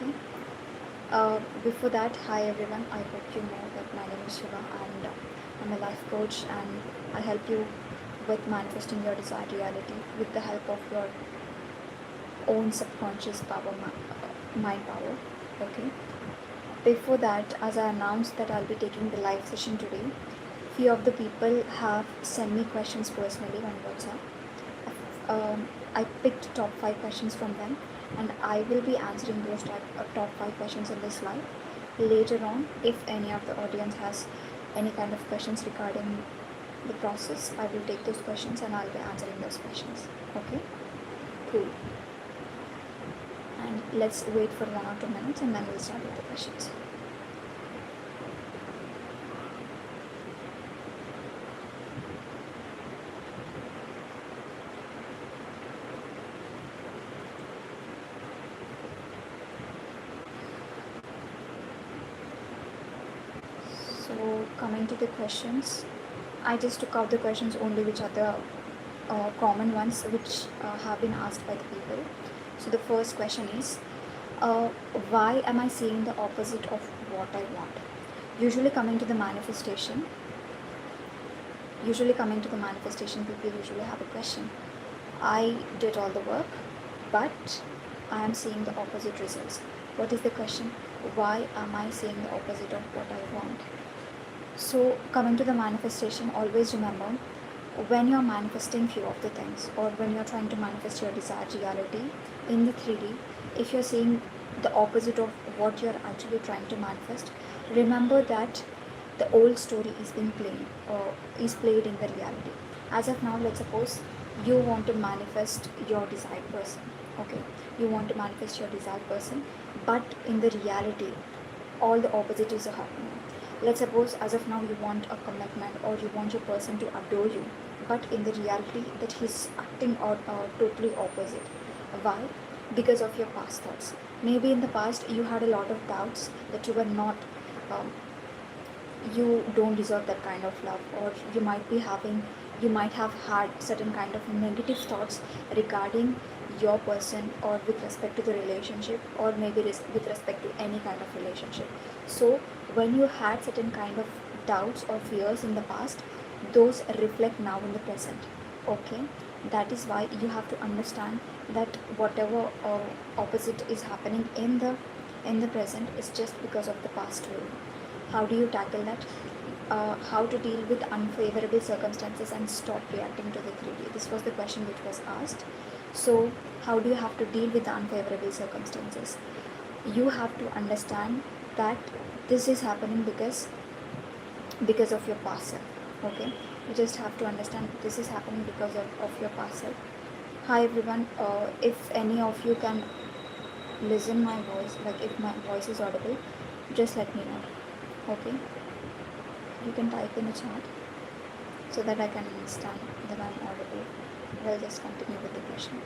Okay. Before that, hi everyone. I hope you know that my name is Shiva and I'm a life coach, and I help you with manifesting your desired reality with the help of your own subconscious power, mind power. Okay. Before that, as I announced that I'll be taking the live session today, few of the people have sent me questions personally on WhatsApp. I picked top 5 questions from them, and I will be answering those top 5 questions in this live. Later on, if any of the audience has any kind of questions regarding the process, I will take those questions and I'll be answering those questions. Okay, cool. And let's wait for 1 or 2 minutes and then we'll start with the questions. So coming to the questions, I just took out the questions only which are the common ones which have been asked by the people. So the first question is, why am I seeing the opposite of what I want? Usually coming to the manifestation, people usually have a question. I did all the work, but I am seeing the opposite results. What is the question? Why am I seeing the opposite of what I want? So coming to the manifestation, always remember, when you're manifesting few of the things, or when you're trying to manifest your desired reality in the 3D, if you're seeing the opposite of what you're actually trying to manifest, remember that the old story is being played, or is played in the reality. As of now, let's suppose you want to manifest your desired person. Okay, you want to manifest your desired person, but in the reality, all the opposites are happening. Let's suppose as of now you want a commitment, or you want your person to adore you, but in the reality that he's acting out totally opposite. Why? Because of your past thoughts. Maybe in the past you had a lot of doubts that you were not, um, you don't deserve that kind of love, or you might have had certain kind of negative thoughts regarding your person, or with respect to the relationship, or maybe with respect to any kind of relationship. So when you had certain kind of doubts or fears in the past, those reflect now in the present. Okay, that is why you have to understand that whatever opposite is happening in the present is just because of the past story. How do you tackle that? How to deal with unfavorable circumstances and stop reacting to the 3D? This was the question which was asked. So, how do you have to deal with the unfavorable circumstances? You have to understand that this is happening because of your past self. Okay, you just have to understand this is happening because of your past self. Hi everyone. If any of you can listen my voice, like if my voice is audible, just let me know. Okay, you can type in a chat so that I can understand that I'm audible. I'll just continue with the question.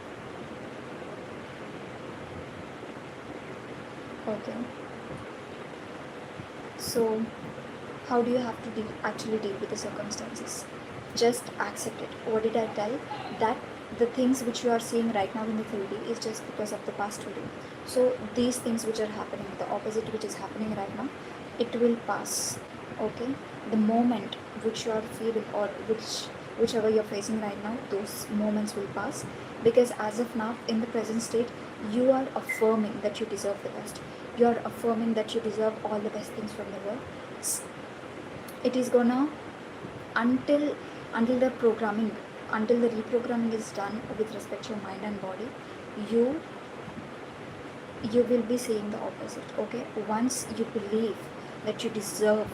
Okay, so how do you have to actually deal with the circumstances? Just accept it. What did I tell? That the things which you are seeing right now in the 3D is just because of the past 2D. So these things which are happening, the opposite which is happening right now, it will pass. Okay, the moment which you are feeling, or whichever you're facing right now, those moments will pass, because as of now in the present state, you are affirming that you deserve the best. You are affirming that you deserve all the best things from the world. It is gonna, until the programming, until the reprogramming is done with respect to your mind and body, you will be seeing the opposite. Okay, once you believe that you deserve,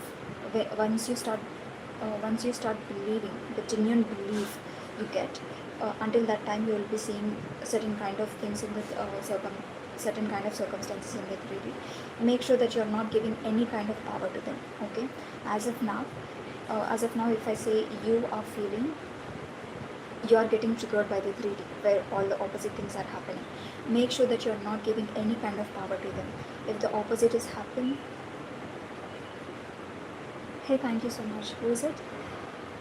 once you start believing, the genuine belief you get, until that time you will be seeing certain kind of things in the certain kind of circumstances in the 3D. Make sure that you are not giving any kind of power to them. Okay, as of now, if I say you are feeling, you are getting triggered by the 3D where all the opposite things are happening, make sure that you are not giving any kind of power to them. If the opposite is happening, hey, thank you so much. Who is it?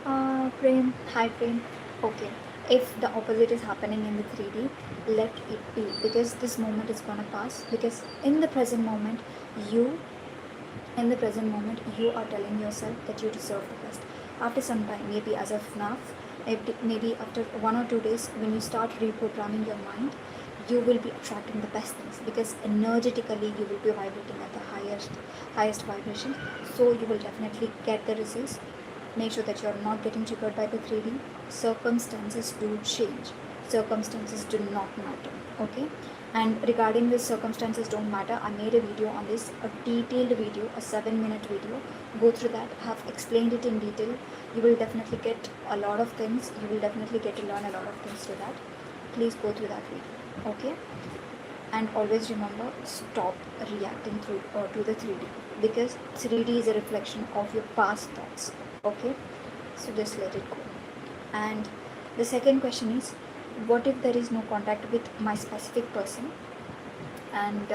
Prem. Hi Prem. Okay, if the opposite is happening in the 3D, let it be, because this moment is gonna pass. Because in the present moment, you in the present moment you are telling yourself that you deserve the best. After some time, maybe as of now, maybe after 1 or 2 days, when you start reprogramming your mind, you will be attracting the best things, because energetically you will be vibrating at the highest vibration. So you will definitely get the results. Make sure that you are not getting triggered by the 3D. Circumstances do change, circumstances do not matter. Okay. And regarding this, circumstances don't matter, I made a video on this, a detailed video, a 7-minute video. Go through that, I have explained it in detail. You will definitely get a lot of things, you will definitely get to learn a lot of things to that. Please go through that video. Okay. And always remember, stop reacting to the 3D, because 3D is a reflection of your past thoughts. Okay. So just let it go. And the second question is, what if there is no contact with my specific person, and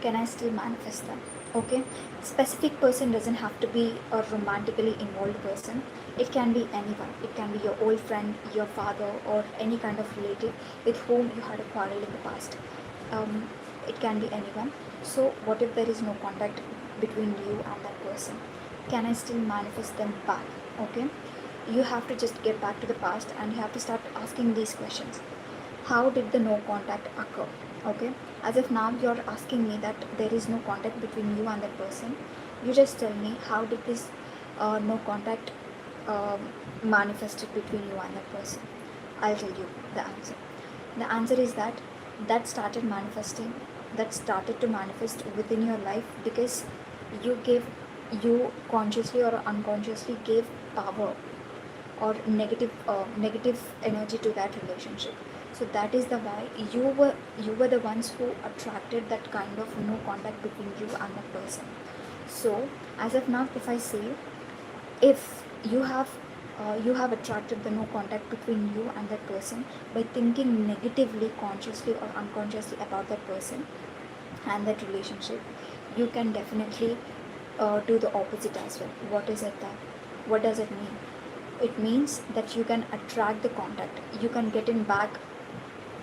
can I still manifest them? Okay. Specific person doesn't have to be a romantically involved person. It can be anyone. It can be your old friend, your father, or any kind of relative with whom you had a quarrel in the past. It can be anyone. So what if there is no contact between you and that person? Can I still manifest them back? Okay. You have to just get back to the past, and you have to start asking these questions. How did the no contact occur? Okay. As if now you're asking me that there is no contact between you and that person. You just tell me, how did this no contact manifested between you and that person? I'll tell you the answer. The answer is that started manifesting, that started to manifest within your life, because you consciously or unconsciously gave power or negative energy to that relationship. So that is the why you were the ones who attracted that kind of no contact between you and that person. So as of now, if I say, if you have attracted the no contact between you and that person by thinking negatively, consciously or unconsciously, about that person and that relationship, you can definitely do the opposite as well. What is it that? What does it mean? It means that you can attract the contact. You can get in back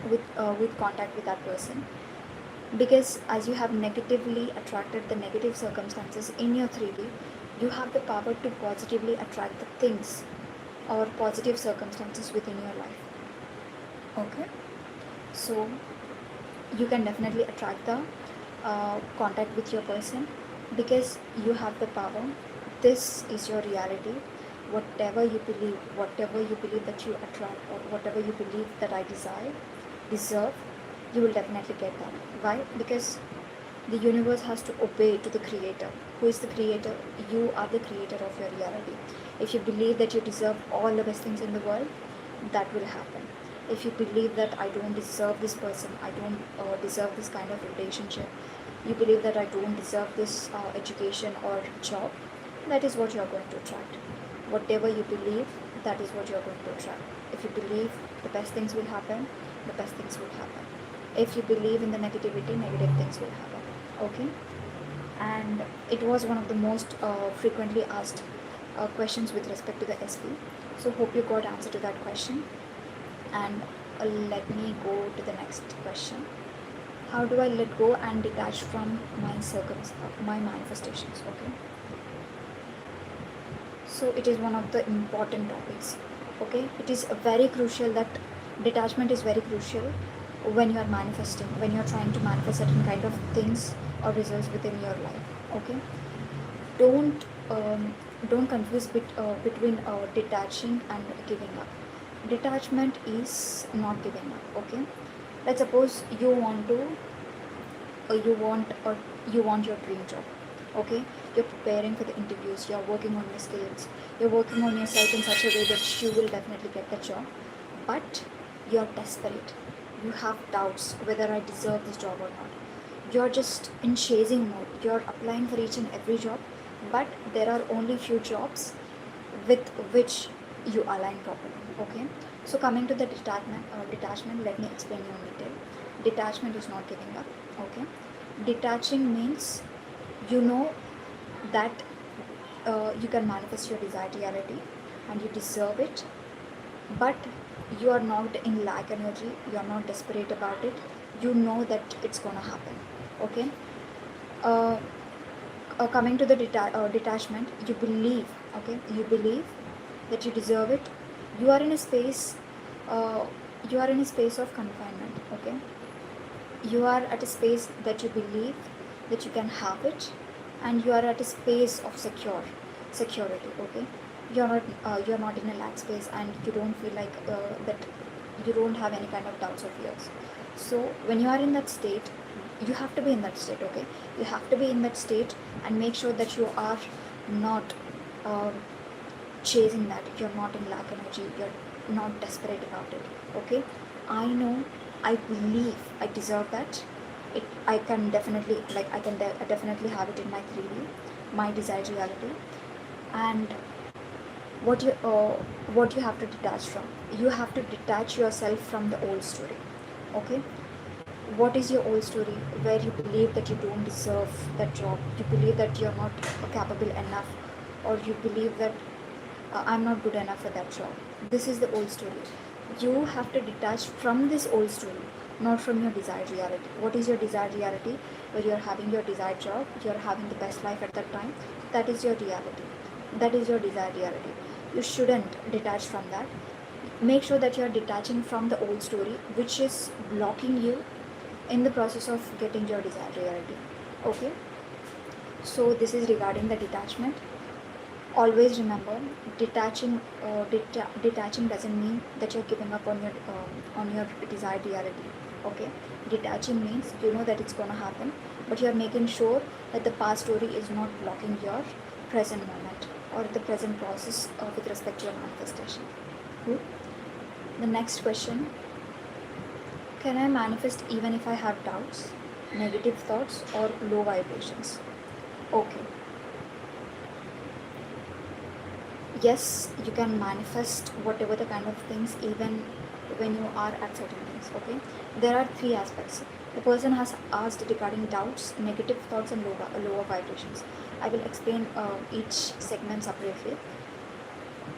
with contact with that person, because as you have negatively attracted the negative circumstances in your 3D, you have the power to positively attract the things or positive circumstances within your life. Okay. So you can definitely attract the contact with your person, because you have the power. This is your reality. Whatever you believe that you attract, or whatever you believe that I deserve, you will definitely get that. Why? Because the universe has to obey to the creator. Who is the creator? You are the creator of your reality. If you believe that you deserve all the best things in the world, that will happen. If you believe that I don't deserve this person, I don't deserve this kind of relationship, you believe that I don't deserve this education or job, that is what you are going to attract. Whatever you believe, that is what you are going to attract. If you believe the best things will happen, the best things will happen. If you believe in the negativity, negative things will happen. Okay. And it was one of the most frequently asked questions with respect to the SP. So hope you got answer to that question. And let me go to the next question. How do I let go and detach from my manifestations? Okay. So it is one of the important topics. Okay. It is very crucial that detachment is very crucial when you are manifesting, when you are trying to manifest certain kind of things or results within your life. Okay. Don't confuse between detaching and giving up. Detachment is not giving up. Okay. Let's suppose you want to you want your dream job. Okay. You're preparing for the interviews, you're working on your skills, you're working on yourself in such a way that you will definitely get the job, but you're desperate. You have doubts whether I deserve this job or not. You're just in chasing mode. You're applying for each and every job, but there are only few jobs with which you align properly. Okay. So coming to the detachment, let me explain you in detail. Detachment is not giving up. Okay. Detaching means you know that you can manifest your desired reality and you deserve it, but You are not in lack energy, you are not desperate about it, you know that it's gonna happen. Okay. uh, Coming to the detachment, you believe, okay, you believe that you deserve it. You are in a space, uh, you are in a space of confinement. Okay. You are at a space that you believe that you can have it, and you are at a space of security. Okay. You're not in a lack space, and you don't feel like that you don't have any kind of doubts or fears. So when you are in that state, you have to be in that state. Okay. You have to be in that state and make sure that you are not uh, chasing that. You're not in lack energy, you're not desperate about it. Okay. I know, I believe I deserve that. I can definitely, like, definitely have it in my 3D, my desired reality. And what you uh, what you have to detach from, you have to detach yourself from the old story. Okay. What is your old story where you believe that you don't deserve that job, you believe that you're not capable enough, or you believe that I'm not good enough for that job. This is the old story. You have to detach from this old story, not from your desired reality. What is your desired reality? Where you're having your desired job, you're having the best life at that time. That is your reality. That is your desired reality. You shouldn't detach from that. Make sure that you're detaching from the old story, which is blocking you in the process of getting your desired reality. Okay. So this is regarding the detachment. Always remember, detaching doesn't mean that you're giving up on your desired reality. Okay. Detaching means you know that it's going to happen, but you're making sure that the past story is not blocking your present moment or the present process with respect to your manifestation. Cool. The next question: can I manifest even if I have doubts, negative thoughts, or low vibrations? Okay. Yes, you can manifest whatever the kind of things even when you are at certain things. Okay. There are three aspects. The person has asked regarding doubts, negative thoughts, and lower vibrations. I will explain each segment separately.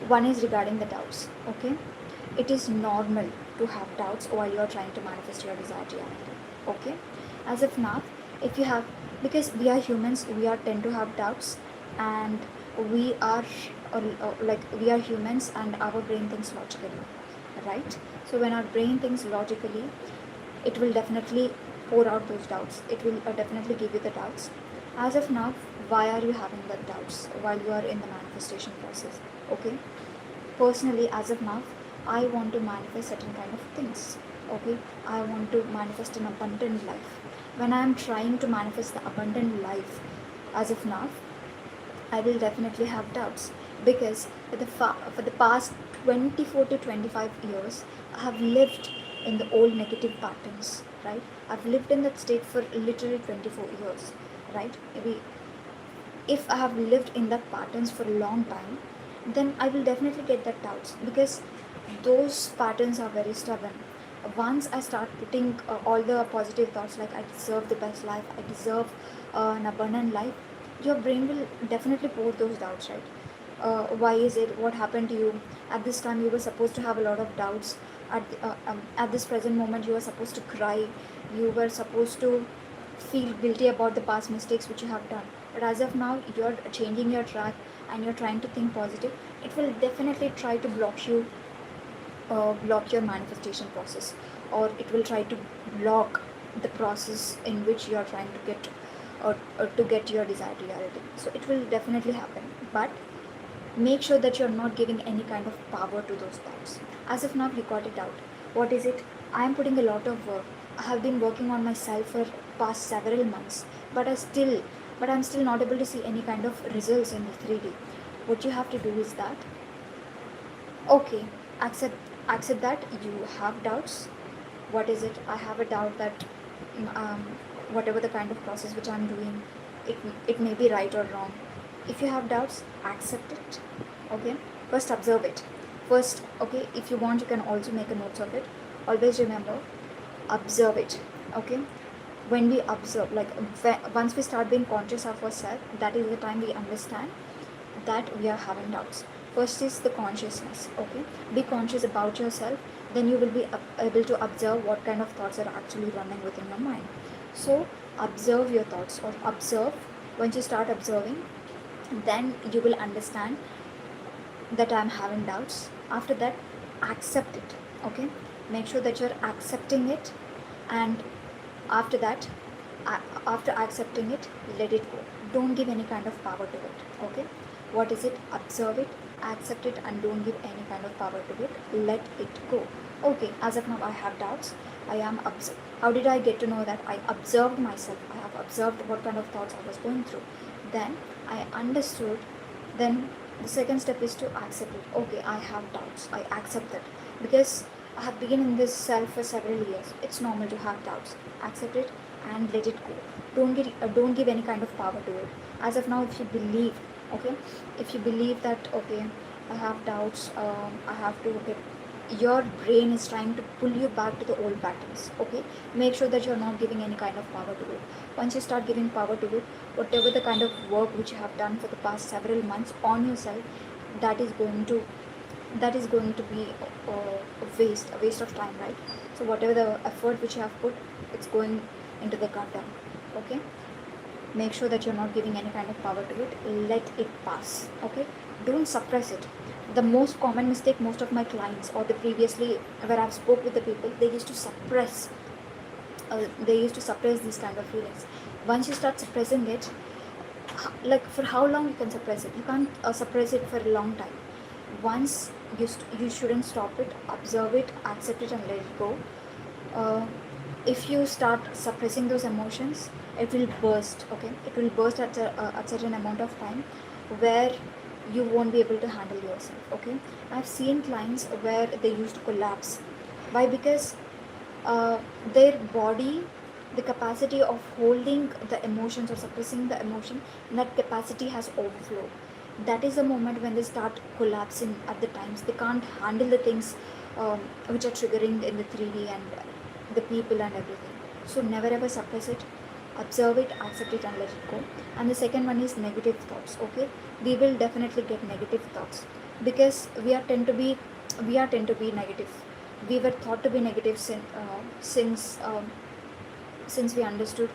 One is regarding the doubts. Okay. It is normal to have doubts while you are trying to manifest your desired reality. Okay. As of now, if you have, because we are humans, we are tend to have doubts, and we are like, we are humans and our brain thinks logically, right? So when our brain thinks logically, it will definitely pour out those doubts, it will definitely give you the doubts. As of now, why are you having the doubts while you are in the manifestation process? Okay. Personally, as of now, I want to manifest certain kind of things. Okay. I want to manifest an abundant life. When I am trying to manifest the abundant life, as of now, I will definitely have doubts, because for the past 24 to 25 years, I have lived in the old negative patterns, right? I've lived in that state for literally 24 years, right? Maybe if I have lived in that patterns for a long time, then I will definitely get that doubts, because those patterns are very stubborn. Once I start putting all the positive thoughts, like I deserve the best life, I deserve an abundant life, your brain will definitely pour those doubts, right? Why is it? What happened to you? At this time, you were supposed to have a lot of doubts. At this present moment, you were supposed to cry. You were supposed to feel guilty about the past mistakes which you have done. But as of now, you're changing your track and you're trying to think positive. It will definitely try to block your manifestation process, or it will try to block the process in which you are trying to get, or to get your desired reality. So it will definitely happen, but make sure that you're not giving any kind of power to those thoughts. As of now, you got it out. What is it? I am putting a lot of work. I have been working on myself for past several months, but I'm still not able to see any kind of results in the 3D. What you have to do is that, okay, accept accept that you have doubts. What is it? I have a doubt that um, whatever the kind of process which I'm doing, it, it may be right or wrong. If you have doubts, accept it. Okay. First observe it. First, okay, if you want, you can also make a notes of it. Always remember, observe it. Okay. When we observe, like, once we start being conscious of ourselves, that is the time we understand that we are having doubts. First is the consciousness. Okay, be conscious about yourself, then you will be able to observe what kind of thoughts are actually running within your mind. So observe your thoughts, or observe. Once you start observing, then you will understand that I'm having doubts. After that, accept it. Okay, make sure that you're accepting it, and after that, after accepting it, let it go. Don't give any kind of power to it. Okay, what is it? Observe it, accept it, and don't give any kind of power to it. Let it go. Okay, as of now I have doubts. I am how did I get to know that? I observed myself. I have observed what kind of thoughts I was going through. Then I understood. Then the second step is to accept it. Okay, I have doubts. I accept that, because I have been in this self for several years. It's normal to have doubts. Accept it and let it go. Don't give any kind of power to it. As of now, if you believe, okay, if you believe that, okay, I have doubts, I have to, okay, your brain is trying to pull you back to the old patterns. Okay, make sure that you're not giving any kind of power to it. Once you start giving power to it, whatever the kind of work which you have done for the past several months on yourself, that is going to be a waste of time, right? So whatever the effort which you have put, it's going into the gutter. Okay, make sure that you're not giving any kind of power to it. Let it pass. Okay, don't suppress it. The most common mistake most of my clients, or the previously where I've spoke with the people, they used to suppress these kind of feelings. Once you start suppressing it, like, for how long you can suppress it? You can't suppress it for a long time. Once you shouldn't stop it. Observe it, accept it, and let it go. uh, if you start suppressing those emotions, it will burst. Okay, it will burst at a certain amount of time, where you won't be able to handle yourself. Okay, I've seen clients where they used to collapse. Why? Because uh, their body, the capacity of holding the emotions or suppressing the emotion, that capacity has overflowed. That is the moment when they start collapsing. At the times they can't handle the things which are triggering in the 3D and the people and everything. So never ever suppress it. Observe it, accept it, and let it go. And the second one is negative thoughts. Okay, we will definitely get negative thoughts, because we are tend to be negative. We were thought to be negative since we understood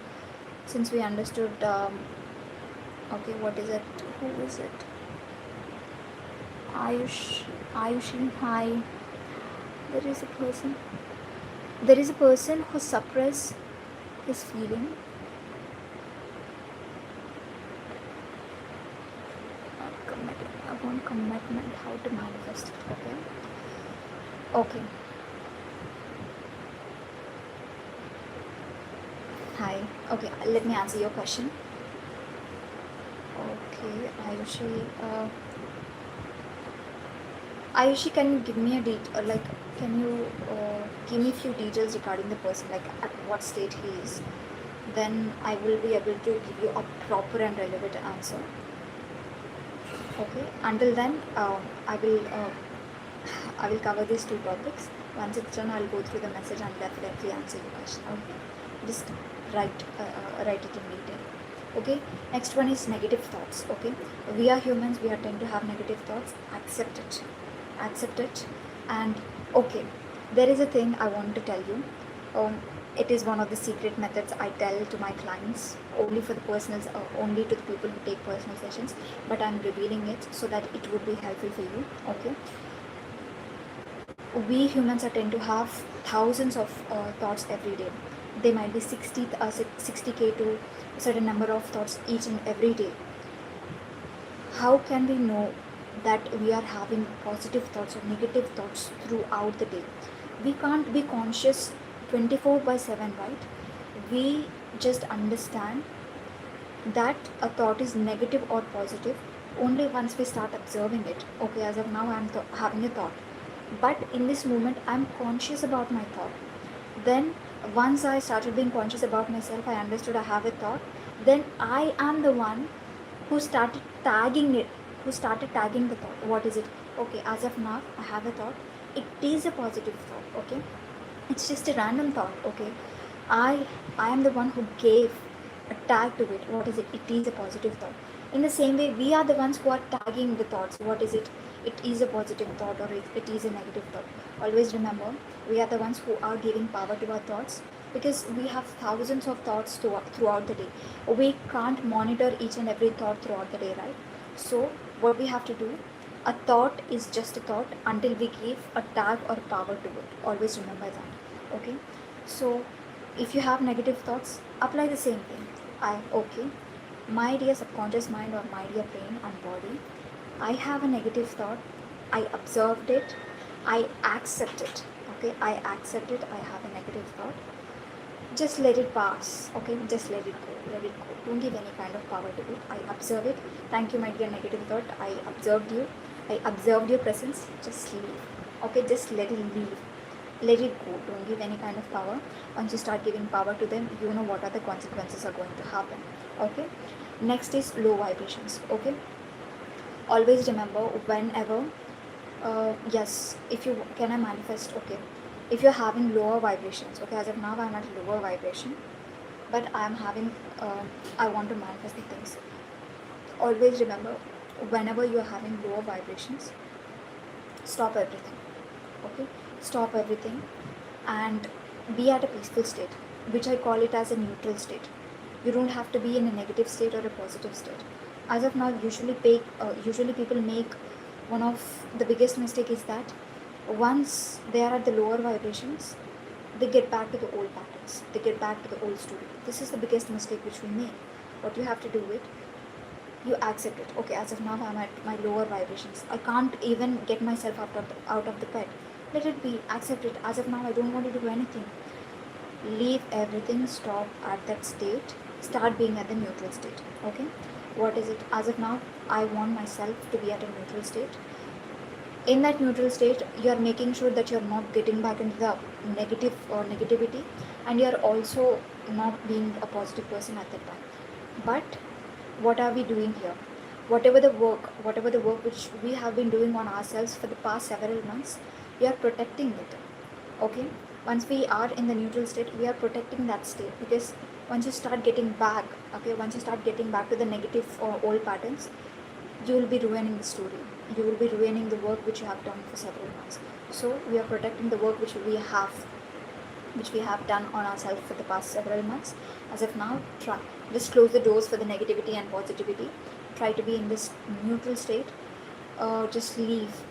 okay, what is it? Who is it? Ayushi, hi. There is a person. There is a person who suppress his feeling. I want commitment. How to manifest it? Okay. Okay. Hi. Okay. Let me answer your question. Okay, Ayushi. Ayushi, can you give me can you give me a few details regarding the person, like at what state he is? Then I will be able to give you a proper and relevant answer. Okay. Until then, I will cover these two topics. Once it's done, I'll go through the message and definitely answer your question. Okay. Just write it in detail. Okay. Next one is negative thoughts. Okay. We are humans. We are tend to have negative thoughts. Accept it. And okay, there is a thing I want to tell you. It is one of the secret methods I tell to my clients, only for the personals, only to the people who take personal sessions, but I'm revealing it so that it would be helpful for you. Okay, we humans are tend to have thousands of thoughts every day. They might be 60k to a certain number of thoughts each and every day. How can we know that we are having positive thoughts or negative thoughts throughout the day? We can't be conscious 24/7, right? We just understand that a thought is negative or positive only once we start observing it. Okay, as of now I'm having a thought, but in this moment I'm conscious about my thought. Then once I started being conscious about myself, I understood I have a thought. Then I am the one who started tagging it, who started tagging the thought. What is it? Okay, as of now I have a thought. It is a positive thought. Okay, it's just a random thought. Okay, I am the one who gave a tag to it. What is it? It is a positive thought. In the same way, we are the ones who are tagging the thoughts. What is it? it is a positive thought or it is a negative thought. Always remember, we are the ones who are giving power to our thoughts, because we have thousands of thoughts throughout the day. We can't monitor each and every thought throughout the day, right? So what we have to do, a thought is just a thought until we give a tag or power to it. Always remember that. Okay, so if you have negative thoughts, apply the same thing. Okay, my dear subconscious mind or my dear brain and body, I have a negative thought. I observed it. I accept it. Okay, I accept it. I have a negative thought. Just let it pass. Okay, just let it go. Let it go. Don't give any kind of power to it. I observe it. Thank you, my dear negative thought. I observed you. I observed your presence. Just leave. Okay, just let it leave. Let it go. Don't give any kind of power. Once you start giving power to them, you know what are the consequences are going to happen. Okay, next is low vibrations. Okay, always remember, whenever yes, if you can, I manifest. Okay, if you're having lower vibrations, okay, as of now I'm at lower vibration, but I'm having I want to manifest the things. Always remember, whenever you're having lower vibrations, stop everything. Okay, stop everything and be at a peaceful state, which I call it as a neutral state. You don't have to be in a negative state or a positive state. As of now, usually people make one of the biggest mistake is that once they are at the lower vibrations, they get back to the old patterns. They get back to the old story. This is the biggest mistake which we make. What you have to do is, you accept it. Okay, as of now I'm at my lower vibrations. I can't even get myself out of the bed. Let it be. Accept it. As of now I don't want to do anything. Leave everything. Stop at that state. Start being at the neutral state. Okay, what is it? As of now I want myself to be at a neutral state. In that neutral state, you are making sure that you are not getting back into the negative or negativity, and you are also not being a positive person at that time. But what are we doing here? Whatever the work which we have been doing on ourselves for the past several months, we are protecting it. Okay, once we are in the neutral state, we are protecting that state, because once you start getting back, okay, once you start getting back to the negative or old patterns, you will be ruining the story. You will be ruining the work which you have done for several months. So we are protecting the work which we have done on ourselves for the past several months. As of now, try just close the doors for the negativity and positivity. Try to be in this neutral state. Just leave.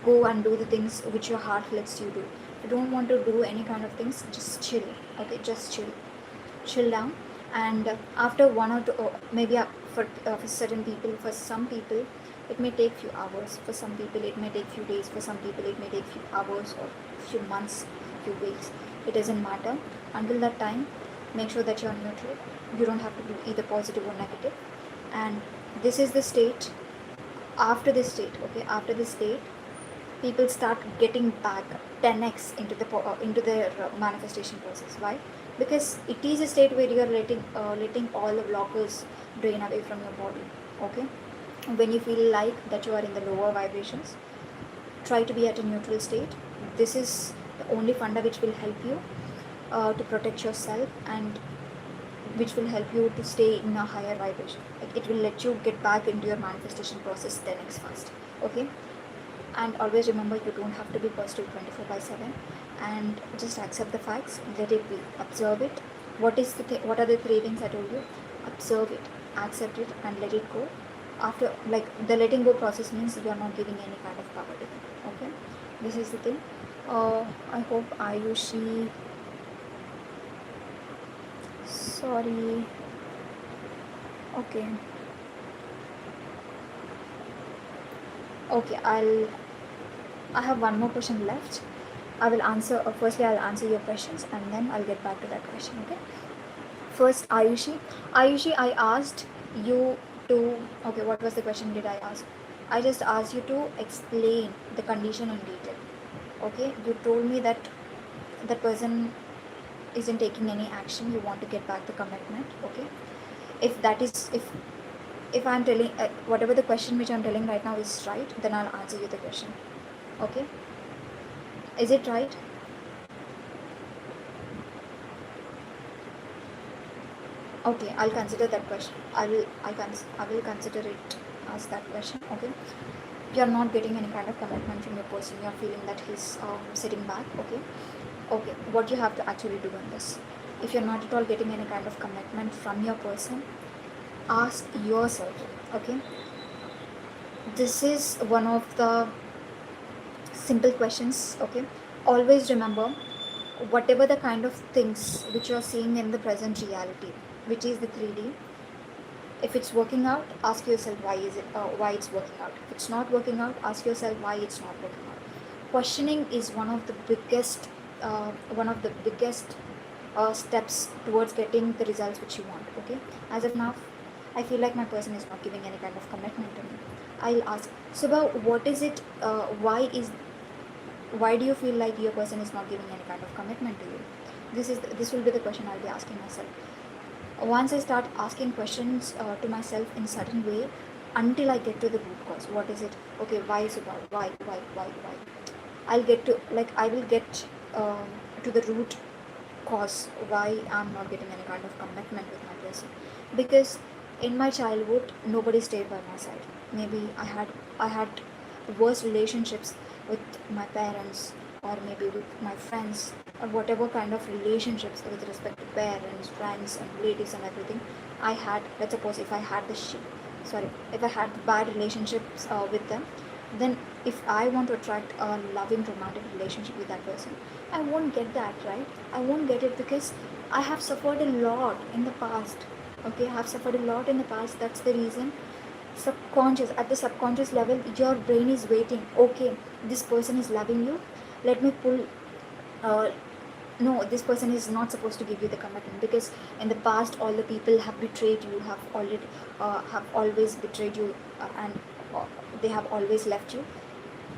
Go and do the things which your heart lets you do. If you don't want to do any kind of things, just chill. Okay, just chill down. And after one or two, maybe for certain people, for some people it may take few hours, for some people it may take few days, for some people it may take few hours or few months, few weeks. It doesn't matter. Until that time, make sure that you're neutral. You don't have to do either positive or negative. And this is the state. After this state, okay, after this state, people start getting back 10x into their manifestation process. Why? Because it is a state where you are letting all the blockers drain away from your body. Okay, when you feel like that you are in the lower vibrations, try to be at a neutral state. This is the only funda which will help you to protect yourself, and which will help you to stay in a higher vibration. Like, it will let you get back into your manifestation process 10x fast. Okay, and always remember, you don't have to be positive 24/7, and just accept the facts. Let it be. Observe it. What are the three things I told you? Observe it, accept it, and let it go. After, like, the letting go process means you are not giving any kind of power to them. Okay, this is the thing. I hope Ayushi, sorry, okay, okay, I have one more question left. I will answer, firstly I'll answer your questions and then I'll get back to that question. Okay, first, Ayushi, I asked you to, okay, what was the question did I ask? I just asked you to explain the condition in detail. Okay, you told me that that person isn't taking any action, you want to get back the commitment. Okay, if that is, if I'm telling whatever the question which I'm telling right now is right, then I'll answer you the question. Okay, is it right? Okay, I'll consider that question. I will consider it as that question. Okay, you're not getting any kind of commitment from your person, you're feeling that he's sitting back. Okay, what you have to actually do on this, if you're not at all getting any kind of commitment from your person, ask yourself, okay, this is one of the simple questions, okay. Always remember, whatever the kind of things which you're seeing in the present reality, which is the 3D, if it's working out, ask yourself why it's working out. If it's not working out, ask yourself why it's not working out. Questioning is one of the biggest steps towards getting the results which you want, okay. As of now, I feel like my person is not giving any kind of commitment to me. I'll ask, Subha, what is it, why do you feel like your person is not giving any kind of commitment to you? This will be the question I'll be asking myself. Once I start asking questions to myself in a certain way, until I get to the root cause, what is it? Okay, why Subha? Why? I will get to the root cause why I'm not getting any kind of commitment with my person. Because in my childhood, nobody stayed by my side. Maybe I had worse relationships with my parents, or maybe with my friends, or whatever kind of relationships with respect to parents, friends, and relatives and everything I had. Let's suppose if I had if I had bad relationships with them, then if I want to attract a loving romantic relationship with that person, I won't get that, right? I won't get it because I have suffered a lot in the past. Okay, I have suffered a lot in the past. That's the reason. At the subconscious level, your brain is waiting. Okay, this person is loving you. Let me pull. Uh, no, this person is not supposed to give you the commitment because in the past all the people have betrayed you, have always betrayed you, and uh, they have always left you.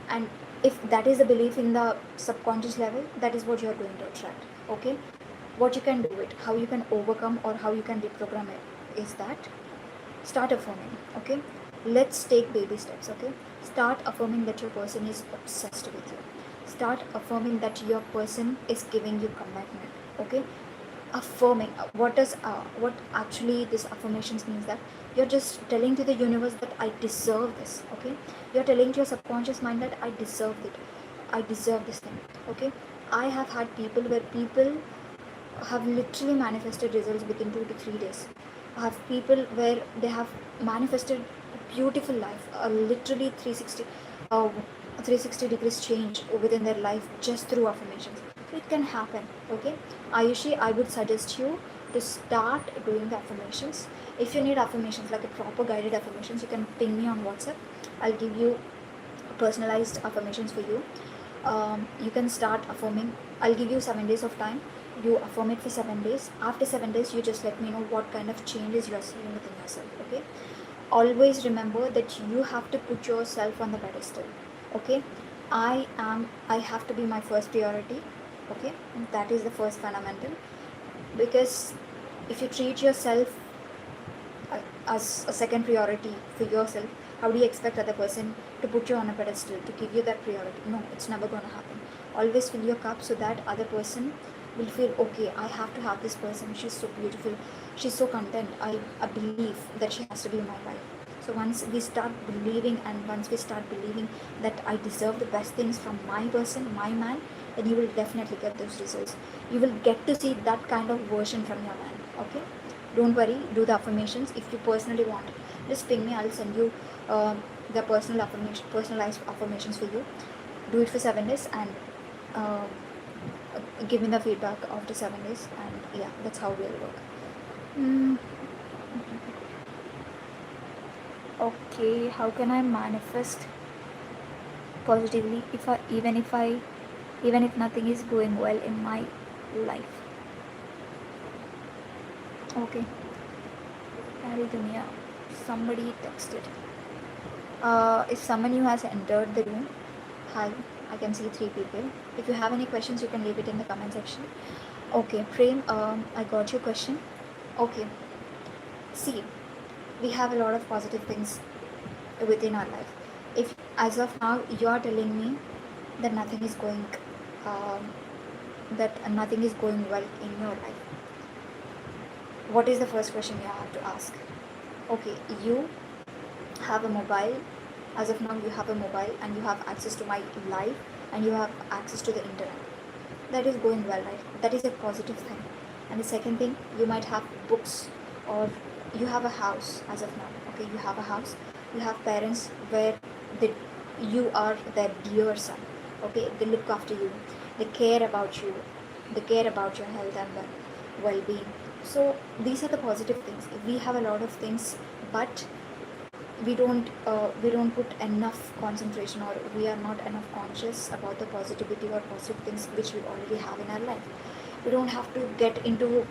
And if that is a belief in the subconscious level, that is what you are going to attract, okay. What you can do it, how you can overcome or how you can reprogram it, is that start affirming, okay. Let's take baby steps, okay. Start affirming that your person is obsessed with you. Start affirming that your person is giving you commitment, okay. Affirming, what actually this affirmations means, that you're just telling to the universe that I deserve this, okay. You're telling to your subconscious mind that I deserve this thing, okay. I have had people where people have literally manifested results within 2 to 3 days. I have people where they have manifested beautiful life, literally 360 degrees change within their life just through affirmations. So it can happen, okay. Ayushi, I would suggest you to start doing the affirmations. If you need affirmations, like a proper guided affirmations, you can ping me on WhatsApp. I'll give you personalized affirmations for you. You can start affirming. I'll give you 7 days of time. You affirm it for 7 days. After 7 days, you just let me know what kind of changes you are seeing within yourself, okay. Always remember that you have to put yourself on the pedestal, okay. I have to be my first priority, okay. That is the first fundamental. Because if you treat yourself as a second priority for yourself, how do you expect other person to put you on a pedestal, to give you that priority? No, it's never going to happen. Always fill your cup so that other person will feel, okay, I have to have this person, she's so beautiful, she's so content, I believe that she has to be in my life. So once we start believing, and once we start believing that I deserve the best things from my person, my man, then you will definitely get those results. You will get to see that kind of version from your man, okay. Don't worry, do the affirmations. If you personally want, just ping me, I'll send you the personalized affirmations for you. Do it for 7 days, and uh, give me the feedback after 7 days, and yeah, that's how we'll work. mm. Okay, how can I manifest positively even if nothing is going well in my life? Okay, Harry Dunia, somebody texted. If someone new has entered the room, hi, I can see 3 people. If you have any questions, you can leave it in the comment section. Okay, Prem, I got your question. Okay, see, we have a lot of positive things within our life. If as of now you are telling me that um, nothing is going well in your life, what is the first question you have to ask? Okay, you have a mobile As of now, you have a mobile and you have access to my life and you have access to the internet. That is going well, right? That is a positive thing. And the second thing, you might have books, or you have a house as of now. Okay, you have a house, you have parents where they, you are their dear son. Okay, they look after you, they care about you, they care about your health and well-being. So these are the positive things. We have a lot of things, but we don't put enough concentration, or we are not enough conscious about the positivity or positive things which we already have in our life. We don't have to get into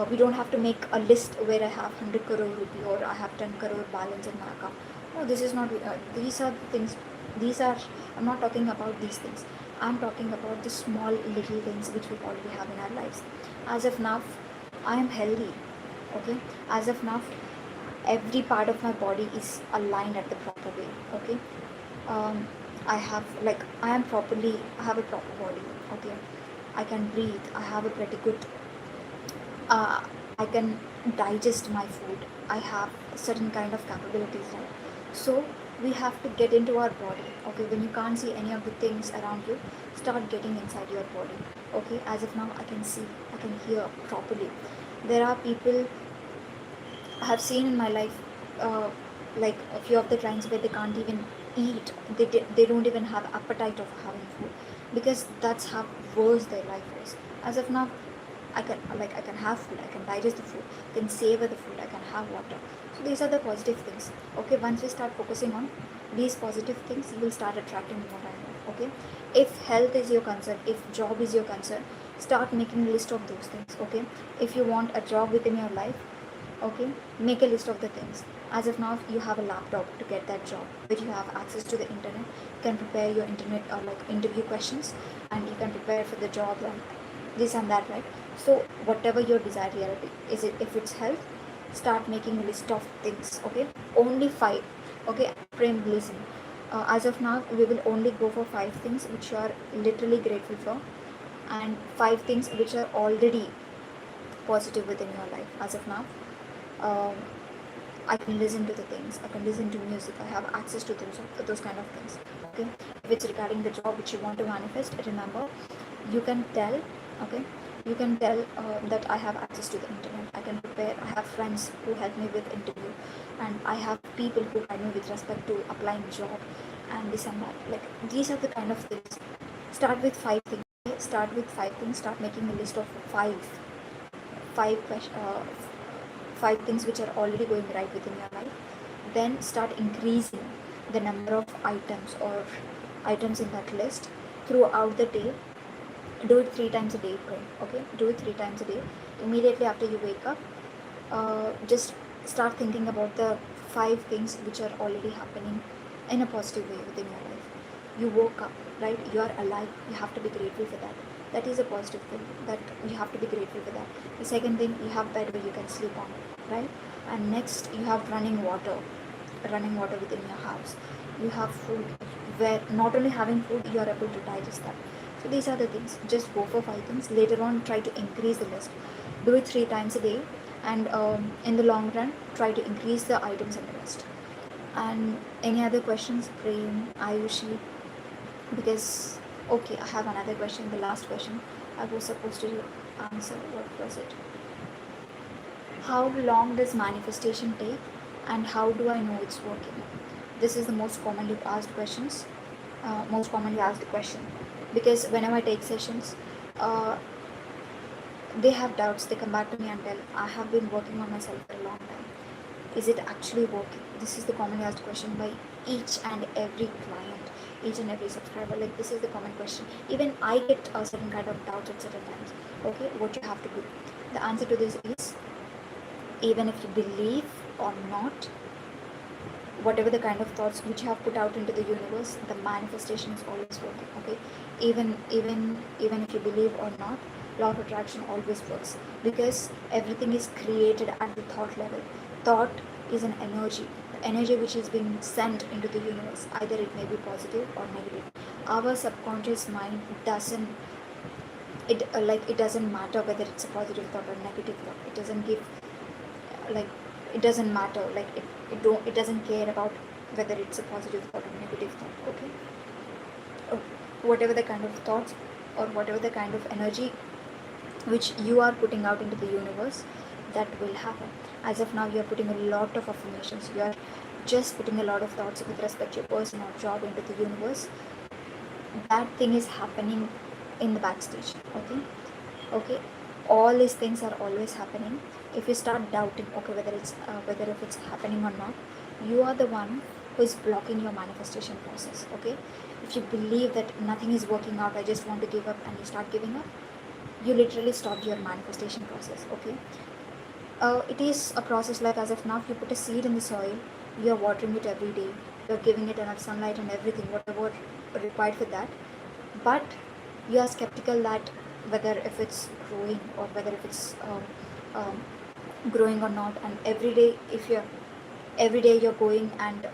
we don't have to make a list where I have 100 crore rupee or I have 10 crore balance in my account. No, this is not these are things. These are I'm not talking about these things. I'm talking about the small little things which we already have in our lives. As of now, I am healthy. Okay, as of now, every part of my body is aligned at the proper way. Okay, um, I have a proper body. Okay, I can breathe, I have a pretty good uh, I can digest my food, I have certain kind of capabilities, right? So we have to get into our body. Okay, when you can't see any of the things around you, start getting inside your body. Okay, as of now, I can see, I can hear properly. There are people I have seen in my life, uh, like a few of the clients where they can't even eat. They don't even have appetite of having food, because that's how worse their life is. As of now, I can have food, I can digest the food, I can savor the food, I can have water. So these are the positive things. Okay, once we start focusing on these positive things, you will start attracting more and more. Okay, if health is your concern, if job is your concern, start making a list of those things. Okay, if you want a job within your life, okay, make a list of the things. As of now, you have a laptop to get that job, where you have access to the internet. You can prepare your internet or like interview questions, and you can prepare for the job and this and that, right? So whatever your desired reality is, it if it's health, start making a list of things. Okay, only 5. Okay, frame, listen. As of now, we will only go for 5 things which you are literally grateful for, and 5 things which are already positive within your life. As of now, um, I can listen to the things, I can listen to music, I have access to those kind of things. Okay, if it's regarding the job which you want to manifest, remember, you can tell. Okay, you can tell that I have access to the internet, I can prepare, I have friends who help me with interview, and I have people who guide me with respect to applying job and this and that. Like, these are the kind of things. Start with 5 things. Okay? Start with 5 things. Start making a list of 5 things which are already going right within your life. Then start increasing the number of items in that list throughout the day. Do it 3 times a day, Prem. Okay, do it 3 times a day. Immediately after you wake up, just start thinking about the 5 things which are already happening in a positive way within your life. You woke up, right? You are alive, you have to be grateful for that. That is a positive thing, that you have to be grateful for that. The second thing, you have bed where you can sleep on, right? And next, you have running water within your house. You have food, where not only having food, you are able to digest that. So these are the things. Just go for 5 things. Later on, try to increase the list. Do it 3 times a day, and in the long run, try to increase the items in the list. And any other questions, Prem, Ayushi? Because, okay, I have another question. The last question I was supposed to answer. What was it? How long does manifestation take, and how do I know it's working? This is the most commonly asked questions. Most commonly asked question, because whenever I take sessions, uh, they have doubts. They come back to me and tell, I have been working on myself for a long time. Is it actually working? This is the commonly asked question by each and every client, each and every subscriber. Like, this is the common question. Even I get a certain kind of doubts at certain times. Okay, what you have to do? The answer to this is, even if you believe or not, whatever the kind of thoughts which you have put out into the universe, the manifestation is always working. Okay, even if you believe or not, law of attraction always works, because everything is created at the thought level. Thought is an energy, the energy which is being sent into the universe. Either it may be positive or negative. Our subconscious mind doesn't it doesn't matter whether it's a positive thought or negative thought. It doesn't give, like, it doesn't matter. Like, it doesn't care about whether it's a positive thought or negative thought. Okay, oh, whatever the kind of thoughts or whatever the kind of energy which you are putting out into the universe, that will happen. As of now, you are putting a lot of affirmations, you are just putting a lot of thoughts with respect to your person or job into the universe. That thing is happening in the backstage. Okay, okay, all these things are always happening. If you start doubting, okay, whether if it's happening or not, you are the one who is blocking your manifestation process. Okay, if you believe that nothing is working out, I just want to give up, and you start giving up, you literally stopped your manifestation process. Okay, it is a process. Like, as of now, you put a seed in the soil, you're watering it every day, you're giving it enough sunlight and everything whatever required for that, but you are skeptical that whether if it's growing or whether if it's growing or not. And every day you're going and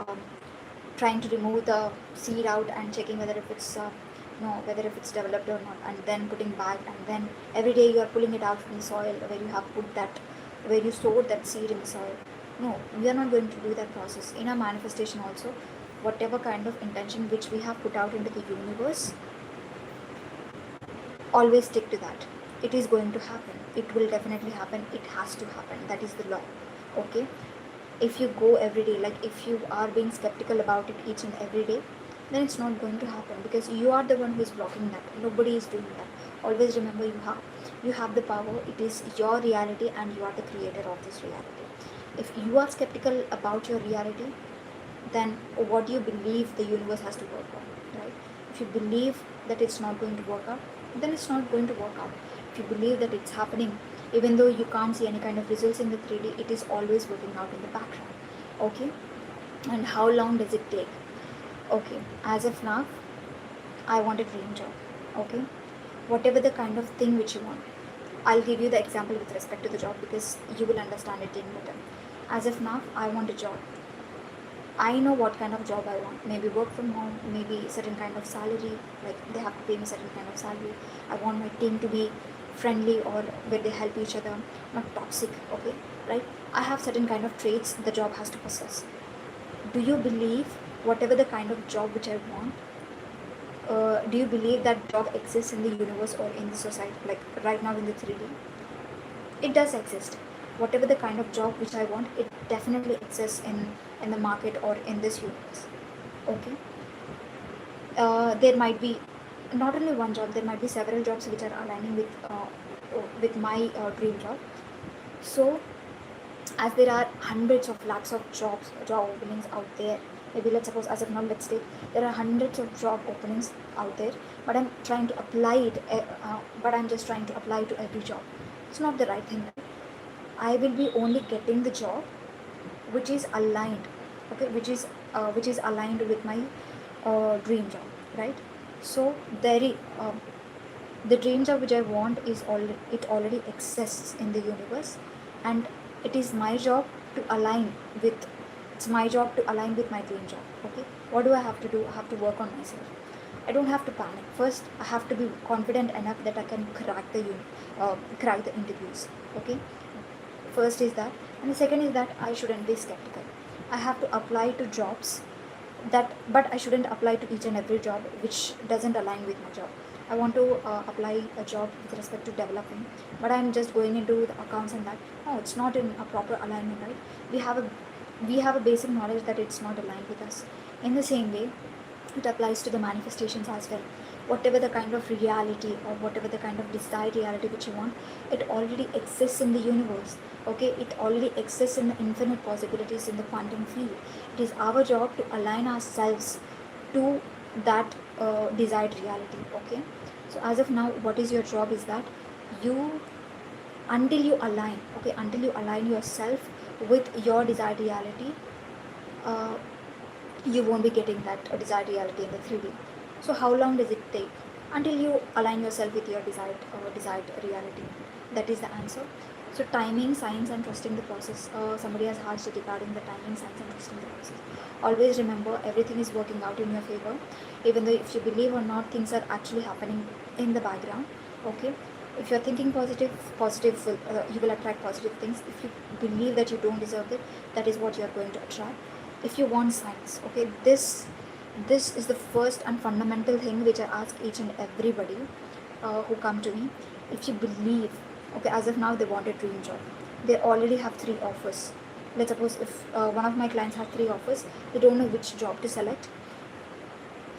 trying to remove the seed out and checking whether if it's no whether if it's developed or not, and then putting back, and then every day you are pulling it out from the soil where you have put that, where you stored that seed in the soil. No, we are not going to do that process in our manifestation also. Whatever kind of intention which we have put out into the universe, always stick to that. It is going to happen, it will definitely happen, it has to happen, that is the law. Okay, if you go every day, like if you are being skeptical about it each and every day, then it's not going to happen, because you are the one who is blocking that, nobody is doing that. Always remember, you have the power, it is your reality, and you are the creator of this reality. If you are skeptical about your reality, then what you believe the universe has to work on, right? If you believe that it's not going to work out, then it's not going to work out. If you believe that it's happening, even though you can't see any kind of results in the 3D, it is always working out in the background. Okay, and how long does it take? Okay, as of now, I want a dream job. Okay, whatever the kind of thing which you want, I'll give you the example with respect to the job, because you will understand it in better. As of now, I want a job. I know what kind of job I want. Maybe work from home, maybe certain kind of salary, like they have to pay me certain kind of salary. I want my team to be friendly, or where they help each other, not toxic. Okay, right? I have certain kind of traits the job has to possess. Do you believe whatever the kind of job which I want, do you believe that job exists in the universe or in the society, like right now in the 3D? It does exist. Whatever the kind of job which I want, it definitely exists in the market or in this universe. Okay, there might be not only one job, there might be several jobs which are aligning with my dream job. So, as there are hundreds of lakhs of job openings out there, maybe let's suppose, as of now, let's take, there are hundreds of job openings out there, but I'm trying to apply it, but I'm just trying to apply to every job. It's not the right thing, right? I will be only getting the job which is aligned, okay, which is aligned with my dream job, right? So the dream job which I want is already exists in the universe, and it is my job to align with it's my job to align with my dream job. Okay, what do I have to do? I have to work on myself. I don't have to panic. First, I have to be confident enough that I can crack the interviews. Okay, first is that, and the second is that I shouldn't be skeptical. I have to apply to jobs but I shouldn't apply to each and every job which doesn't align with my job. I want to apply a job with respect to developing, but I'm just going into the accounts and that, no, it's not in a proper alignment, right? We have a basic knowledge that it's not aligned with us. In the same way, it applies to the manifestations as well. Whatever the kind of reality or whatever the kind of desired reality which you want, it already exists in the universe. Okay, it already exists in the infinite possibilities in the quantum field. It is our job to align ourselves to that desired reality. Okay, so as of now, what is your job is that you, until you align, okay, until you align yourself with your desired reality, uh, you won't be getting that desired reality in the 3D. So how long does it take until you align yourself with your desired reality? That is the answer. So timing, science, and trusting the process. Somebody has asked regarding the timing, science, and trusting the process. Always remember, everything is working out in your favor. Even though if you believe or not, things are actually happening in the background. Okay. If you're thinking you will attract positive things. If you believe that you don't deserve it, that is what you're going to attract. if you want signs, okay, this is the first and fundamental thing which I ask each and everybody who come to me. If you believe, okay, as of now they want a dream job, they already have 3 offers. Let's suppose if one of my clients has 3 offers, they don't know which job to select.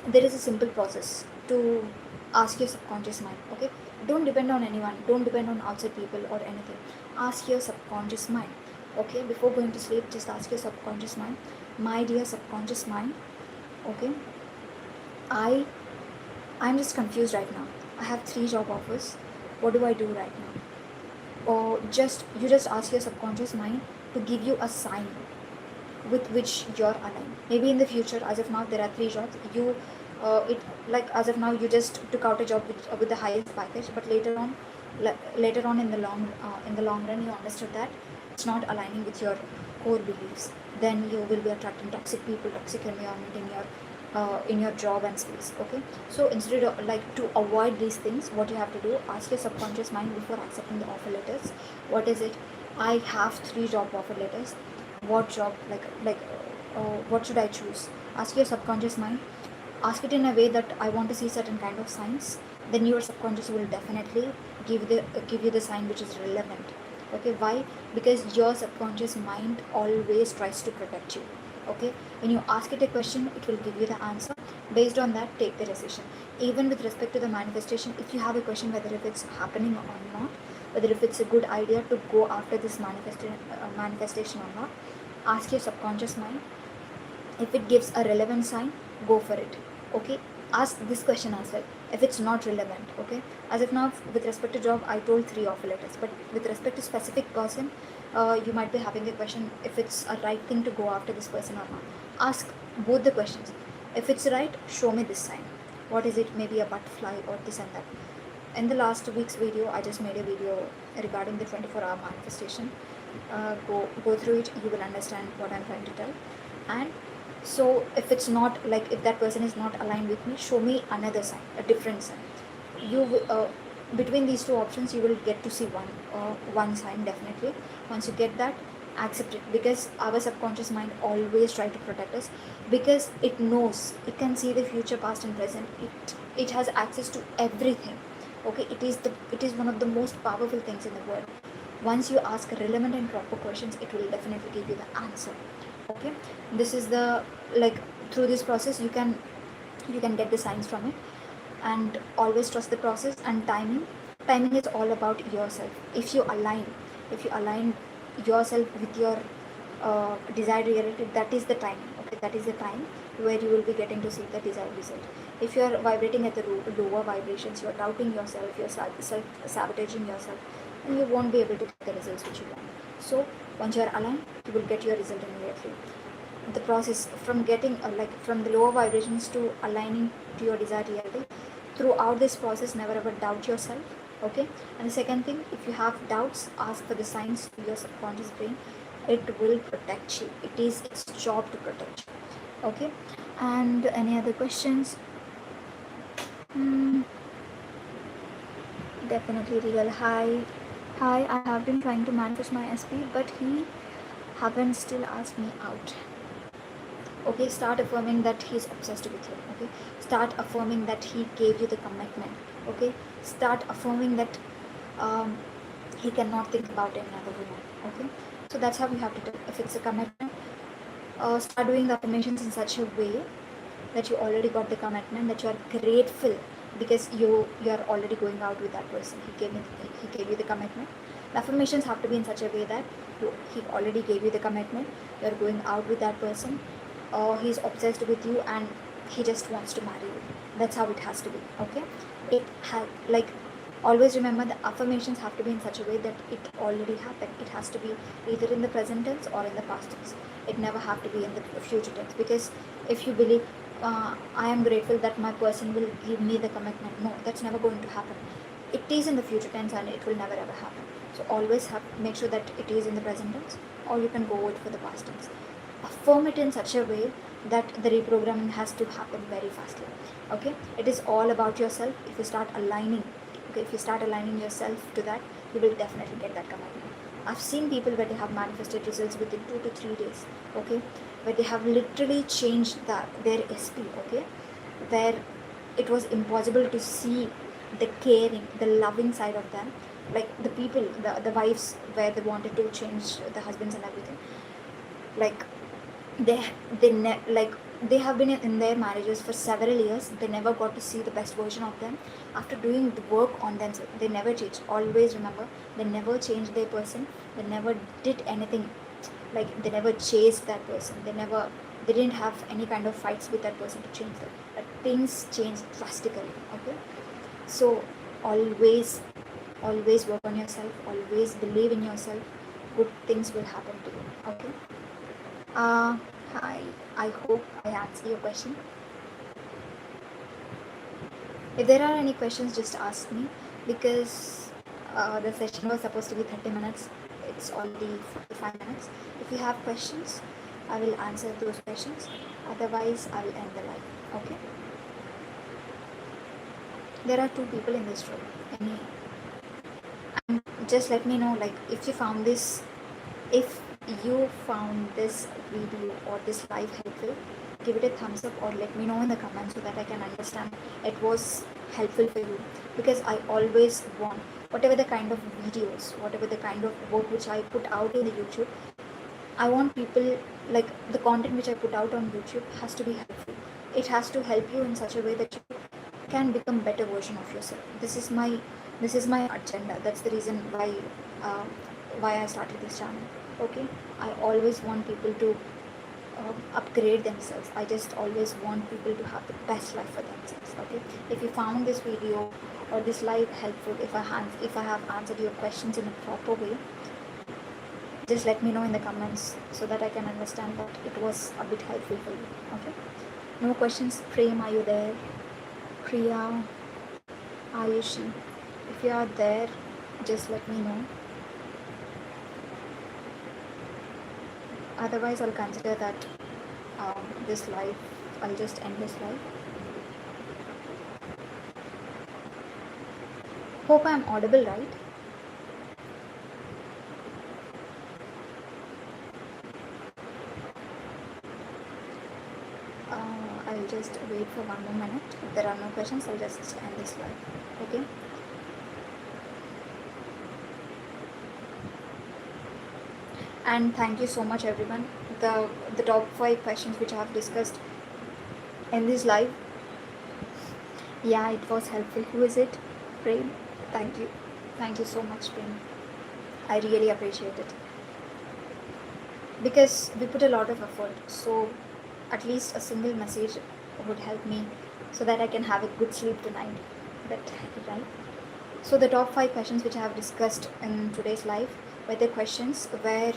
There is a simple process to ask your subconscious mind, okay. Don't depend on anyone, don't depend on outside people or anything. Ask your subconscious mind, okay. Before going to sleep, just ask your subconscious mind, my dear subconscious mind, okay, i I'm just confused right now. I have 3 job offers. What do I do right now? Or just ask your subconscious mind to give you a sign with which you're aligned. Maybe in the future, as of now, there are 3 jobs. It like as of now, you just took out a job with the highest package, but later on in the long run, you understood that it's not aligning with your core beliefs. Then you will be attracting toxic people, toxic environment in your job and space. Okay, so instead of to avoid these things, what you have to do, ask your subconscious mind before accepting the offer letters. What is it? I have 3 job offer letters. What job, what should I choose? Ask your subconscious mind. Ask it in a way that I want to see certain kind of signs. Then your subconscious will definitely give you the sign which is relevant. Okay, why? Because your subconscious mind always tries to protect you. Okay, when you ask it a question, it will give you the answer. Based on that, take the decision. Even with respect to the manifestation, if you have a question whether if it's happening or not, whether if it's a good idea to go after this manifestation or not, ask your subconscious mind. If it gives a relevant sign, go for it. Okay, ask this question as well. If it's not relevant, okay, as of now with respect to job, I told 3 offer letters, but with respect to specific person, you might be having a question if it's a right thing to go after this person or not. Ask both the questions. If it's right, show me this sign. What is it? Maybe a butterfly or this and that. In the last week's video, I just made a video regarding the 24-hour manifestation. Go through it, you will understand what I'm trying to tell. And so if it's not, if that person is not aligned with me, show me another sign, a different sign. You between these 2 options, you will get to see one sign definitely. Once you get that, accept it, because our subconscious mind always try to protect us, because it knows, it can see the future, past and present. It has access to everything. Okay, it is one of the most powerful things in the world. Once you ask relevant and proper questions, it will definitely give you the answer. Okay, this is the through this process you can get the signs from it. And always trust the process. And timing is all about yourself. If you align yourself with your desired reality, that is the time. Okay, that is the time where you will be getting to see the desired result. If you are vibrating at the lower vibrations, you are doubting yourself, you are self-sabotaging yourself, and you won't be able to get the results which you want. So once you are aligned, you will get your result immediately. The process from getting from the lower vibrations to aligning to your desired reality, throughout this process, never ever doubt yourself. Okay, and the second thing, if you have doubts, ask for the signs to your subconscious brain. It will protect you. It is its job to protect you. Okay, and any other questions? Definitely real. Hi, I have been trying to manifest my SP, but he haven't still asked me out. Okay, start affirming that he's obsessed with you. Okay, start affirming that he gave you the commitment. Okay, start affirming that he cannot think about another woman. Okay, so that's how you have to do. If it's a commitment, start doing the affirmations in such a way that you already got the commitment, that you are grateful because you are already going out with that person. He gave you the commitment. The affirmations have to be in such a way that he already gave you the commitment. You are going out with that person. He's obsessed with you and he just wants to marry you. That's how it has to be. Okay, it has always remember, the affirmations have to be in such a way that it already happened. It has to be either in the present tense or in the past tense. It never have to be in the future tense, because if you believe I am grateful that my person will give me the commitment, no, that's never going to happen. It is in the future tense and it will never ever happen. So always make sure that it is in the present tense, or you can go for the past tense. Affirm it in such a way that the reprogramming has to happen very fastly. Okay, it is all about yourself. If you start aligning yourself to that, you will definitely get that commitment. I've seen people where they have manifested results within 2 to 3 days, okay, where they have literally changed their SP, okay, where it was impossible to see the caring, the loving side of them, like the people, the wives, where they wanted to change the husbands and everything, like they like they have been in their marriages for several years. They never got to see the best version of them. After doing the work on themselves, they never change. Always remember, they never changed their person. They never did anything, like they never chased that person. They didn't have any kind of fights with that person to change them, but things changed drastically, okay. So always, always work on yourself, always believe in yourself. Good things will happen to you, okay. uh, I hope I answered your question. If there are any questions, just ask me, because the session was supposed to be 30 minutes. It's already 45 minutes. If you have questions, I will answer those questions. Otherwise, I will end the live. Okay. There are 2 people in this room. And just let me know, like, if you found this video or this live helpful, give it a thumbs up or let me know in the comments so that I can understand it was helpful for you. Because I always want, whatever the kind of videos, whatever the kind of work which I put out in the YouTube, I want people, like, the content which I put out on YouTube has to be helpful. It has to help you in such a way that you can become better version of yourself. This is my agenda. That's the reason uh, why I started this channel. Okay, I always want people to upgrade themselves. I just always want people to have the best life for themselves. Okay, if you found this video or this live helpful, if I have answered your questions in a proper way, just let me know in the comments so that I can understand that it was a bit helpful for you. Okay, no questions. Prem, are you there? Priya, Ayushi, if you are there, just let me know. Otherwise, I'll consider that this live, I'll just end this live. Hope I'm audible, right? I'll just wait for 1 more minute. If there are no questions, I'll just end this live. Okay. And thank you so much, everyone. The top 5 questions which I have discussed in this live, yeah, it was helpful. Who is it? Prem. Thank you so much, Prem. I really appreciate it, because we put a lot of effort. So at least a single message would help me so that I can have a good sleep tonight. That right? So the top 5 questions which I have discussed in today's live were the questions where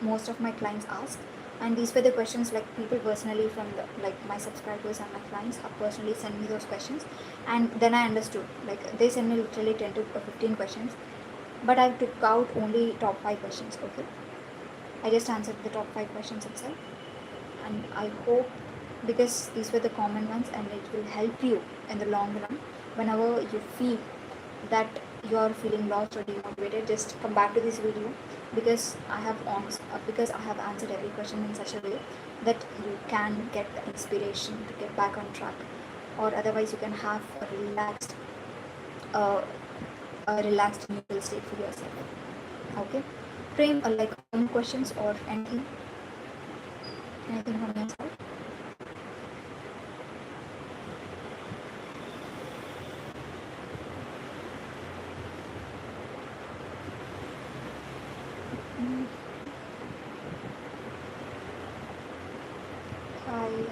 most of my clients ask, and these were the questions like people personally from my subscribers and my clients have personally sent me those questions, and then I understood, like they send me literally 10 to 15 questions, but I took out only top 5 questions. Okay, I just answered the top 5 questions itself, and I hope, because these were the common ones and it will help you in the long run. Whenever you feel that you are feeling lost or demotivated, just come back to this video, because I have answered every question in such a way that you can get the inspiration to get back on track, or otherwise you can have uh, a relaxed mental state for yourself. Okay, Prem, like any questions or anything from your side?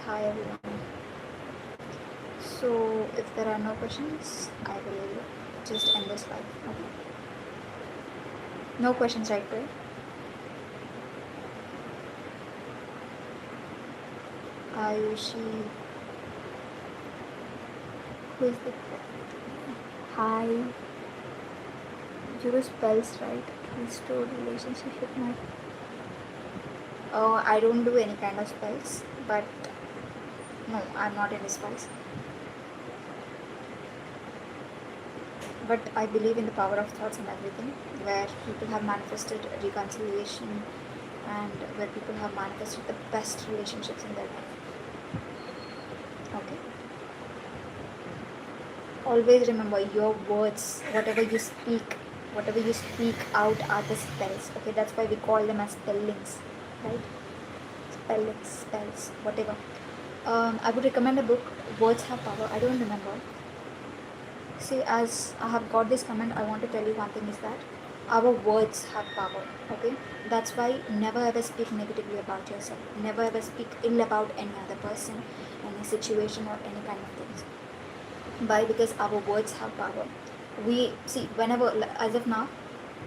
Hi everyone. So if there are no questions, I will just end this live. Okay. No questions, right, Prem? Ayushi. Who is the hi? Use spells, right? Restore relationship with my. Oh, I don't do any kind of spells, but no, I'm not into spells. But I believe in the power of thoughts and everything, where people have manifested reconciliation and where people have manifested the best relationships in their life. Okay. Always remember your words, whatever you speak out are the spells. Okay, that's why we call them as spellings, right? Spells, whatever. I would recommend a book, Words Have Power. I don't remember. See, as I have got this comment, I want to tell you one thing is that our words have power. Okay, that's why never ever speak negatively about yourself. Never ever speak ill about any other person, any situation, or any kind of things. Why? Because our words have power. We see whenever, as of now,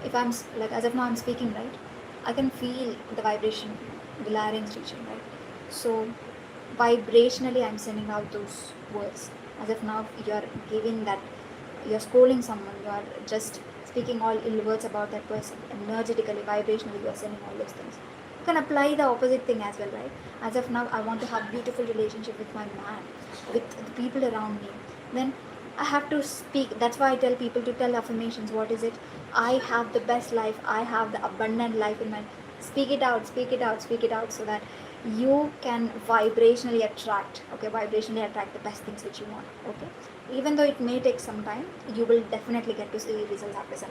if I'm as of now I'm speaking, right, I can feel the vibration, the larynx region, right? So vibrationally I'm sending out those words. As of now you're giving that, you're scolding someone, you are just speaking all ill words about that person, energetically, vibrationally you are sending all those things. You can apply the opposite thing as well, right? As of now I want to have beautiful relationship with my man, with the people around me, then I have to speak. That's why I tell people to tell affirmations. What is it? I have the best life, I have the abundant life in my, speak it out, speak it out, speak it out, so that you can vibrationally attract, okay, vibrationally attract the best things which you want. Okay, even though it may take some time, you will definitely get to see results after some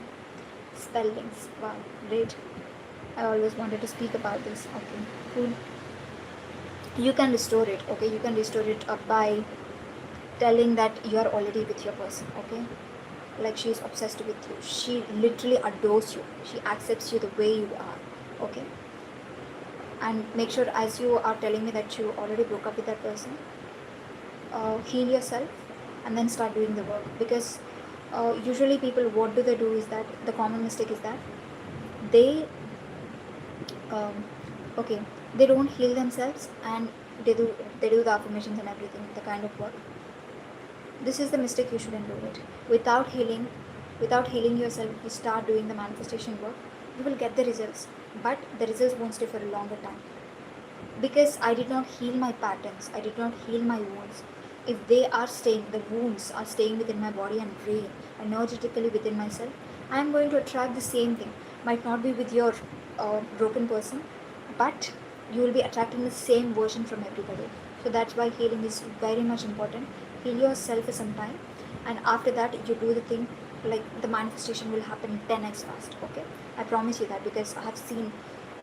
spellings. Wow, great. I always wanted to speak about this. Okay, cool. You can restore it. Okay, you can restore it by telling that you are already with your person. Okay, like she is obsessed with you, she literally adores you, she accepts you the way you are. Okay, and make sure, as you are telling me that you already broke up with that person, heal yourself and then start doing the work. Because usually people, what do they do is that the common mistake is that they um, okay, they don't heal themselves, and they do the affirmations and everything, the kind of work. This is the mistake, you shouldn't do it. Without healing yourself, if you start doing the manifestation work, you will get the results, but the results won't stay for a longer time. Because I did not heal my patterns, I did not heal my wounds. If they are staying, the wounds are staying within my body and brain, energetically within myself, I am going to attract the same thing. Might not be with your broken person, but you will be attracting the same version from everybody. So that's why healing is very much important. Heal yourself for some time, and after that you do the thing, like the manifestation will happen 10x fast. Okay, I promise you that, because I have seen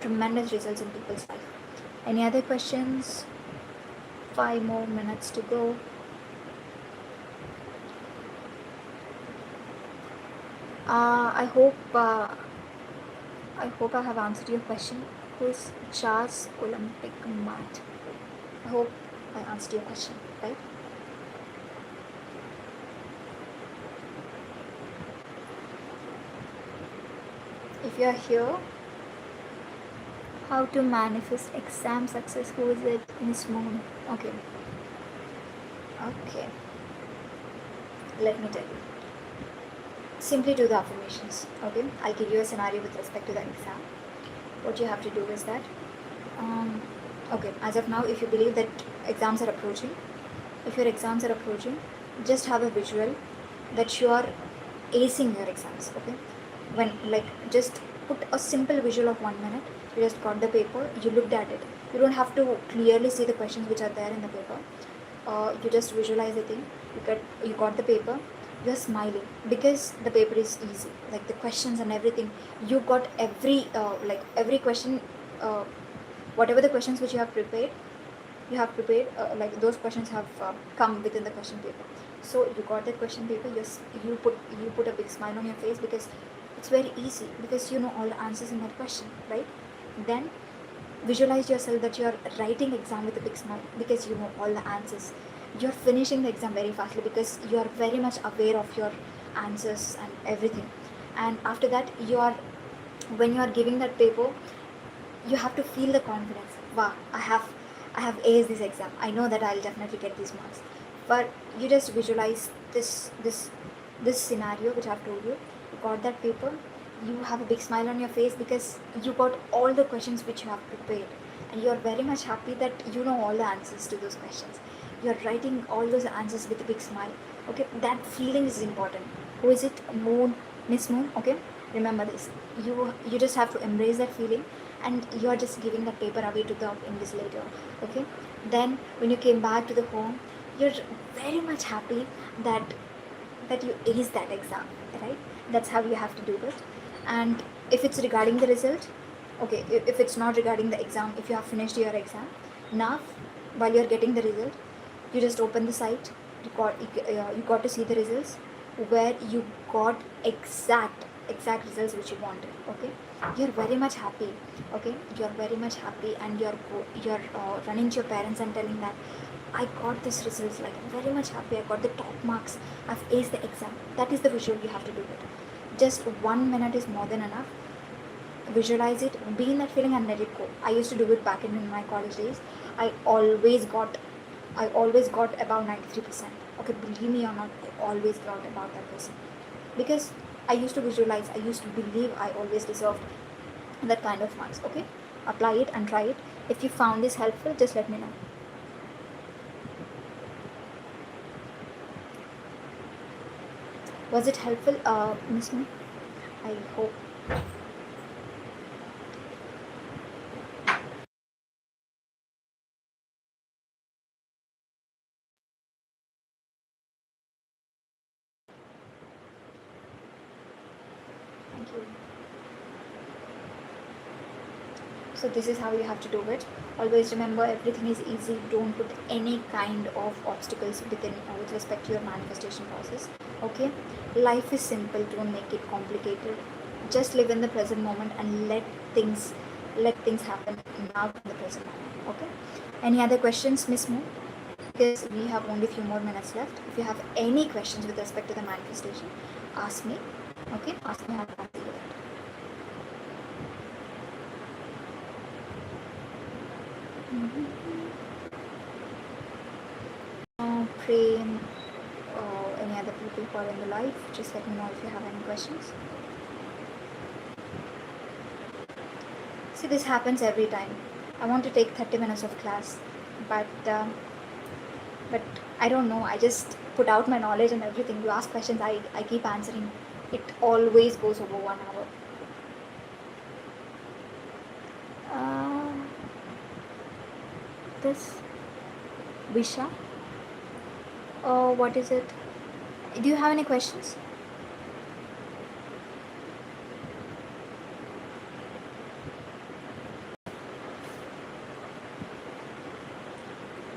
tremendous results in people's life. Any other questions? 5 more minutes to go. I hope I have answered your question. Who's Charles Olympic Mat? I hope I answered your question, right? If you are here, how to manifest exam success? Who is it? Miss Moon. Okay. Okay. Let me tell you. Simply do the affirmations. Okay. I'll give you a scenario with respect to the exam. What you have to do is that, um, okay, as of now, if you believe that exams are approaching, if your exams are approaching, just have a visual that you are acing your exams. Okay, when, like, just put a simple visual of 1 minute. You just got the paper, you looked at it, you don't have to clearly see the questions which are there in the paper. You just visualize the thing. You got the paper, you're smiling because the paper is easy, like the questions and everything. You got every question, uh, whatever the questions which you have prepared, like those questions have come within the question paper. So you got that question paper, you put a big smile on your face, because it's very easy, because you know all the answers in that question, right? Then visualize yourself that you're writing exam with a big smile, because you know all the answers. You're finishing the exam very fastly, because you are very much aware of your answers and everything. And after that, when you are giving that paper, you have to feel the confidence. Wow, I have aced this exam, I know that I'll definitely get these marks. But you just visualize this scenario which I've told you. You got that paper, you have a big smile on your face, because you got all the questions which you have prepared, and you're very much happy that you know all the answers to those questions. You're writing all those answers with a big smile. Okay, that feeling is important. Who is it? Moon, Miss Moon. Okay, remember this. You just have to embrace that feeling, and you are just giving the paper away to the invigilator. Okay, then when you came back to the home, you're very much happy that you ace that exam, right? That's how you have to do it. And if it's regarding the result, okay, if it's not regarding the exam, if you have finished your exam, now while you're getting the result, you just open the site, you got to see the results where you got exact results which you wanted. Okay, you're very much happy. Okay, you're very much happy, and you're running to your parents and telling that I got this results, like I'm very much happy, I got the top marks, I've aced the exam. That is the visual you have to do it. Just 1 minute is more than enough. Visualize it, be in that feeling, and let it go. I used to do it back in my college days. I always got I always got about 93%. Okay, believe me or not, I always got about that person. Because I used to visualize, I used to believe I always deserved that kind of marks. Okay? Apply it and try it. If you found this helpful, just let me know. Was it helpful, Miss Moon? I hope. Thank you. So this is how you have to do it. Always remember, everything is easy. Don't put any kind of obstacles with respect to your manifestation process. Okay, life is simple. Don't make it complicated. Just live in the present moment and let things happen now in the present moment. Okay, any other questions, Miss Moon? Because we have only a few more minutes left. If you have any questions with respect to the manifestation, ask me. Okay, ask me. How to answer you that. Prem, any other people who are in the live, just let me know if you have any questions. See, this happens every time. I want to take 30 minutes of class, but I don't know. I just put out my knowledge and everything. You ask questions, I keep answering. It always goes over 1 hour. This Visha. What is it? Do you have any questions?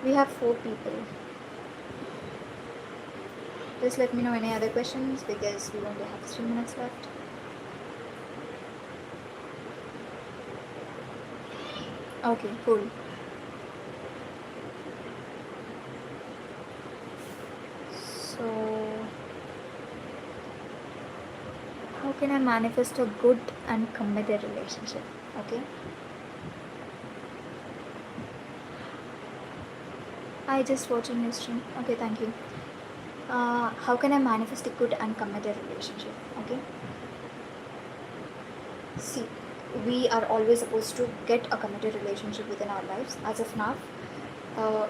We have 4 people. Just let me know any other questions, because we only have 3 minutes left. Okay, cool. So, how can I manifest a good and committed relationship? Okay. I just watching your stream. Okay, thank you. How can I manifest a good and committed relationship? Okay. See, we are always supposed to get a committed relationship within our lives. As of now,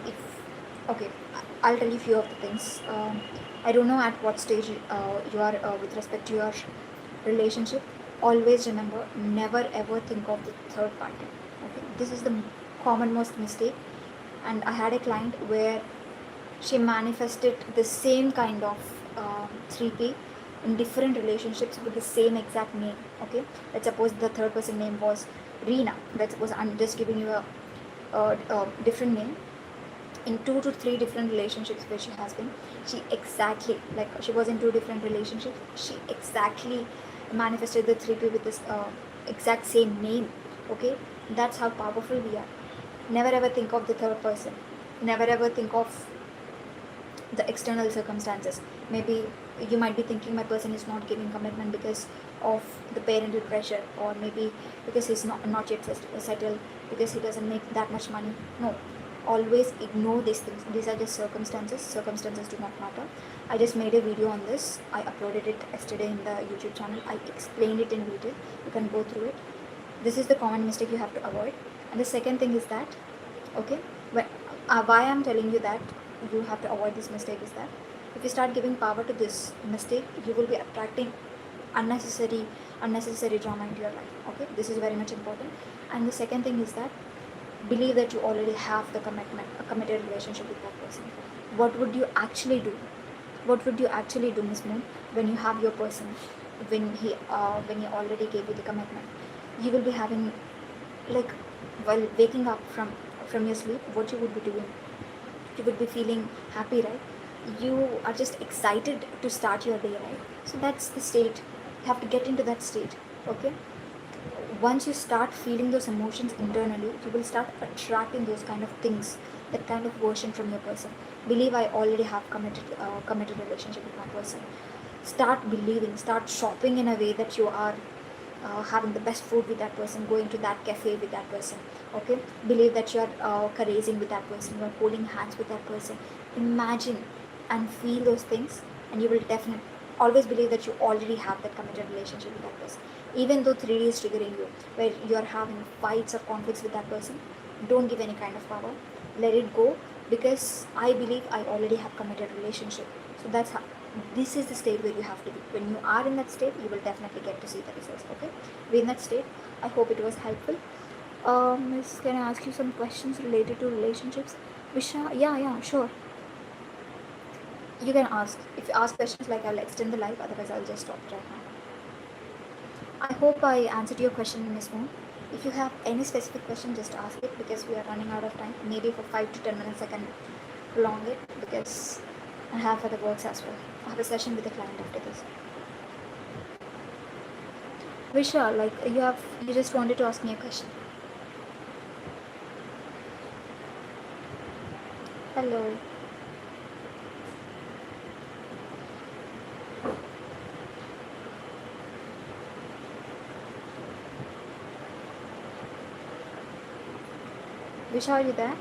if okay, I'll tell you few of the things. I don't know at what stage you are with respect to your relationship. Always remember, never ever think of the third party. Okay, this is the commonmost mistake. And I had a client where she manifested the same kind of 3P in different relationships with the same exact name. Okay, let's suppose the third person name was Reena. Let's suppose I'm just giving you a different name. In 2 to 3 different relationships where she has been, she exactly, like, she was in 2 different relationships, she exactly manifested the 3P with this exact same name. Okay, that's how powerful we are. Never ever think of the third person. Never ever think of the external circumstances. Maybe you might be thinking my person is not giving commitment because of the parental pressure, or maybe because he's not yet settled, because he doesn't make that much money. No, always ignore these things. These are just circumstances do not matter. I just made a video on this. I uploaded it yesterday in the YouTube channel. I explained it in detail. You can go through it. This is the common mistake you have to avoid. And the second thing is that, okay, why I'm telling you that you have to avoid this mistake is that If you start giving power to this mistake, you will be attracting unnecessary unnecessary drama into your life. Okay, this is very much important. And the second thing is that believe that you already have the commitment, a committed relationship with that person. What would you actually do? What would you actually do, Miss Moon, when you have your person, when he already gave you the commitment? You will be having, like, while waking up from your sleep, what you would be doing? You would be feeling happy, right? You are just excited to start your day, right? So that's the state. You have to get into that state. Okay, once you start feeling those emotions internally, you will start attracting those kind of things, that kind of version from your person. Believe I already have committed relationship with my person. Start believing, start shopping in a way that you are having the best food with that person, going to that cafe with that person. Okay, believe that you are caressing with that person, you are holding hands with that person. Imagine and feel those things, and you will definitely always believe that you already have that committed relationship with that person. Even though 3D is triggering you, where you are having fights or conflicts with that person, don't give any kind of power. Let it go, because I believe I already have committed relationship. So that's how, this is the state where you have to be. When you are in that state, you will definitely get to see the results. Okay, be in that state. I hope it was helpful. Miss, can I ask you some questions related to relationships? Visha, yeah, sure. You can ask. If you ask questions, like, I'll extend the live, otherwise I'll just stop it right now. I hope I answered your question, Miss Moon. If you have any specific question, just ask it, because we are running out of time. Maybe for 5 to 10 minutes I can prolong it, because I have other works as well. I have a session with a client after this. Visha, like, you just wanted to ask me a question. Hello. Visha, are you there?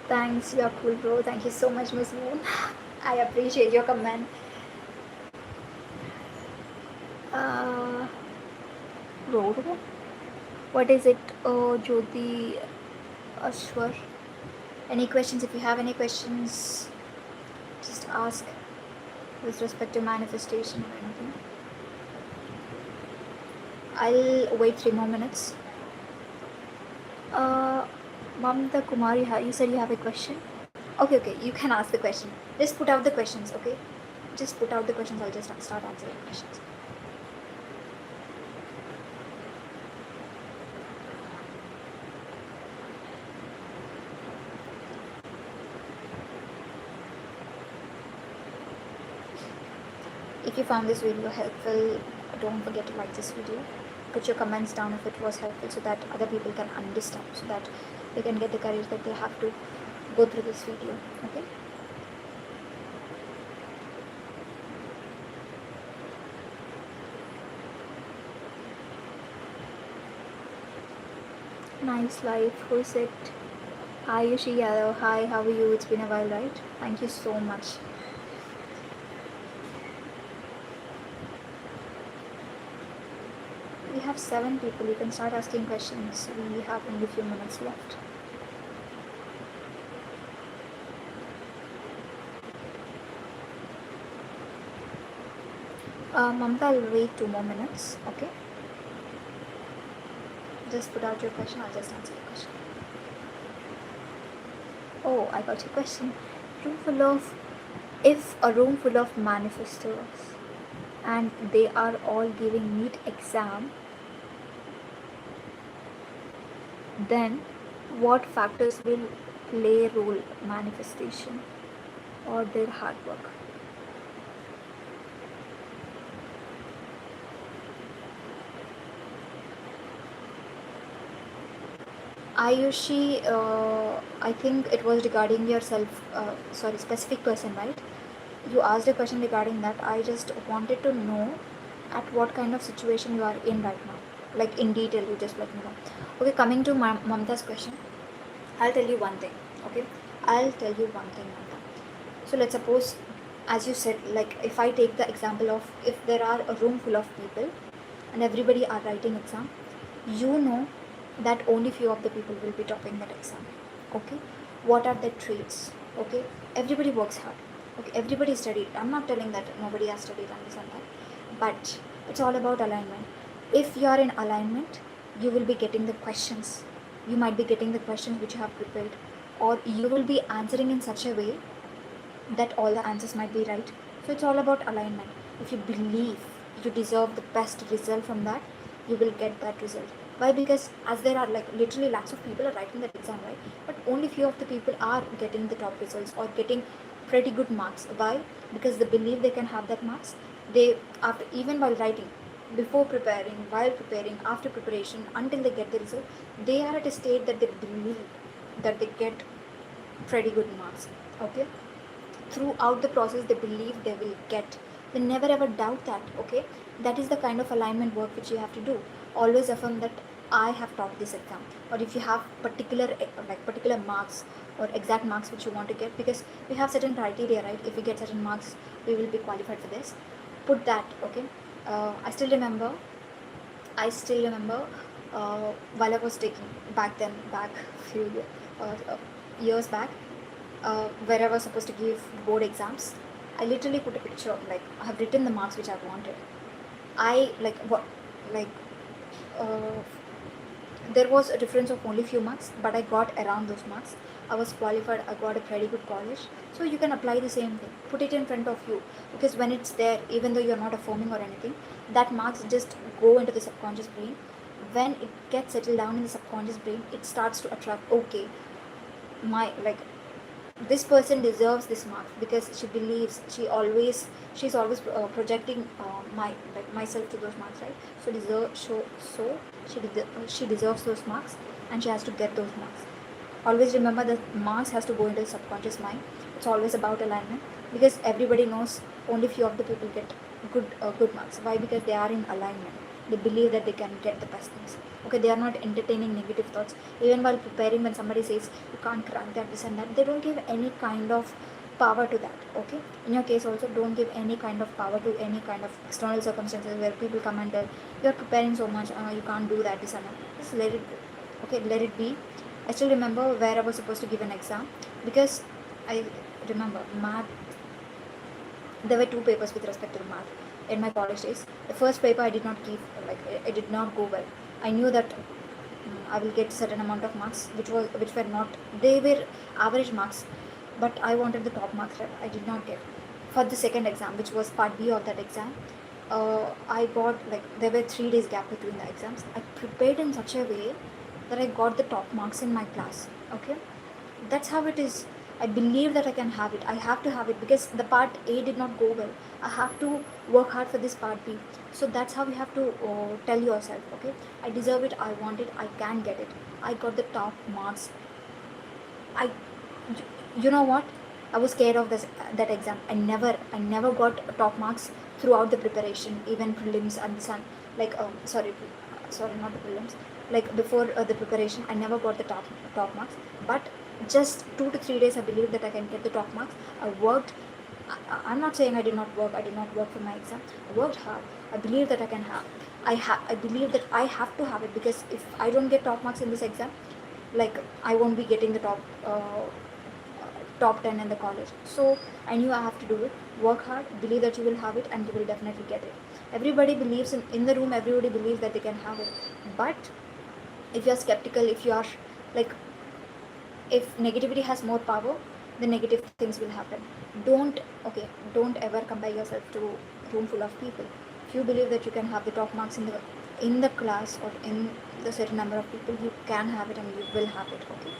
Thanks, you're cool, bro. Thank you so much, Miss Moon. I appreciate your comment. Uh, road. What is it, Jyoti Ashwar? Any questions? If you have any questions, just ask with respect to manifestation or anything. I'll wait 3 more minutes. Mamta Kumar, you said you have a question? Okay, you can ask the question. Just put out the questions, okay? Just put out the questions, I'll just start answering questions. If you found this video helpful, don't forget to like this video. Put your comments down if it was helpful, so that other people can understand, so that they can get the courage that they have to go through this video. Okay, nice life. Who is it? Hi Yushi Yadav. Hi, how are you? It's been a while, right? Thank you so much. We have 7 people. You can start asking questions. We have only a few minutes left. Mamta, I'll wait 2 more minutes. Okay, just put out your question. I'll just answer your question. Oh, I got your question. If a room full of manifestors and they are all giving NEET exam, then what factors will play a role? Manifestation or their hard work? Ayushi, I think it was regarding yourself, specific person, right? You asked a question regarding that. I just wanted to know at what kind of situation you are in right now. Like, in detail, you just let me know. Okay, coming to Mamta's question, I'll tell you one thing. Okay, I'll tell you one thing, Mamta. So let's suppose as you said, like if I take the example of, if there are a room full of people and everybody are writing exam, you know that only few of the people will be topping that exam. Okay, what are their traits? Okay, everybody works hard. Okay, everybody studied. I'm not telling that nobody has studied and this and that, but it's all about alignment. If you are in alignment, you will be getting the questions. You might be getting the questions which you have prepared, or you will be answering in such a way that all the answers might be right. So it's all about alignment. If you believe you deserve the best result from that, you will get that result. Why? Because as there are like literally lots of people are writing that exam, right? But only few of the people are getting the top results or getting pretty good marks. Why? Because they believe they can have that marks. They, after, even while writing, before preparing, while preparing, after preparation, until they get the result, they are at a state that they believe that they get pretty good marks. Okay, throughout the process they believe they will get, they never ever doubt that. Okay, that is the kind of alignment work which you have to do. Always affirm that I have taught this exam. Or if you have particular like particular marks or exact marks which you want to get, because we have certain criteria, right? If we get certain marks, we will be qualified for this. Put that. Okay, I still remember while I was taking back then, back few years back, where I was supposed to give board exams. I literally put a picture, like I have written the marks which I wanted. I like what, like uh, there was a difference of only few marks, but I got around those marks. I was qualified. I got a pretty good college. So you can apply the same thing. Put it in front of you, because when it's there, even though you're not affirming or anything, that marks just go into the subconscious brain. When it gets settled down in the subconscious brain, it starts to attract. Okay, my like this person deserves this mark, because she believes, she's always projecting my like myself to those marks, right? So she deserves those marks, and she has to get those marks. Always remember that marks has to go into the subconscious mind. It's always about alignment, because everybody knows only few of the people get good marks. Why? Because they are in alignment. They believe that they can get the best things. Okay, they are not entertaining negative thoughts. Even while preparing, when somebody says you can't crack that, this and that, they don't give any kind of power to that. Okay, in your case also, don't give any kind of power to any kind of external circumstances where people come and tell you're preparing so much, you can't do that, this and that. Just let it go. Okay, let it be. I still remember where I was supposed to give an exam, because I remember math. There were two papers with respect to the math in my college days. The first paper I did not give, like it did not go well. I knew that I will get certain amount of marks, which were not, they were average marks, but I wanted the top marks, right? I did not get. For the second exam, which was part B of that exam, I got, like there were 3 days gap between the exams. I prepared in such a way that I got the top marks in my class. Okay, that's how it is. I believe that I can have it. I have to have it, because the part A did not go well. I have to work hard for this part B. So that's how you have to tell yourself. Okay, I deserve it. I want it. I can get it. I got the top marks. I, you know what? I was scared of this that exam. I never got top marks throughout the preparation, even prelims and this and like sorry, not the prelims. Like before the preparation, I never got the top marks. But just 2 to 3 days, I believe that I can get the top marks. I worked. I'm not saying I did not work. I did not work for my exam. I worked hard. I believe that I can have. I believe that I have to have it, because if I don't get top marks in this exam, like I won't be getting the top 10 in the college. So I knew I have to do it. Work hard, believe that you will have it, and you will definitely get it. Everybody believes in the room, everybody believes that they can have it. But if you are skeptical, if you are like, if negativity has more power, the negative things will happen. Don't ever compare yourself to a room full of people. If you believe that you can have the top marks in the class, or in the certain number of people, you can have it and you will have it. Okay,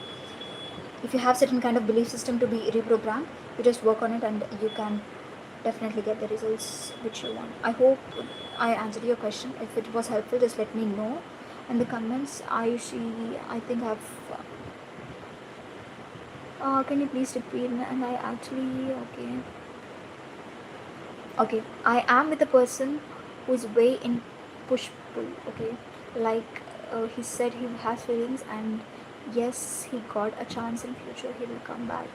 if you have certain kind of belief system to be reprogrammed, you just work on it and you can definitely get the results which you want. I hope I answered your question. If it was helpful, just let me know in the comments. I think I've can you please repeat? And I actually, okay, I am with a person who's way in push pull. Okay, like he said he has feelings, and yes, he got a chance in future, he will come back.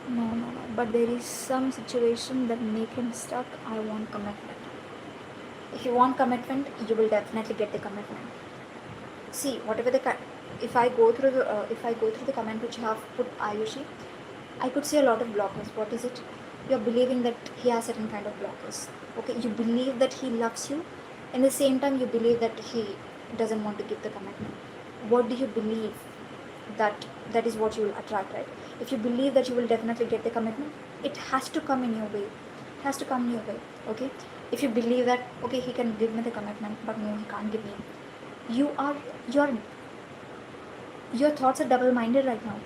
No, no, no, but there is some situation that make him stuck. I want commitment. If you want commitment, you will definitely get the commitment. See, whatever if I go through the comment which you have put, Ayushi, I could see a lot of blockers. What is it? You're believing that he has certain kind of blockers. Okay, you believe that he loves you, and at the same time you believe that he doesn't want to give the commitment. What do you believe? That is what you will attract, right? If you believe that you will definitely get the commitment, it has to come in your way. It has to come in your way. Okay. If you believe that okay, he can give me the commitment, but no, he can't give me. You are your your thoughts are double-minded right now.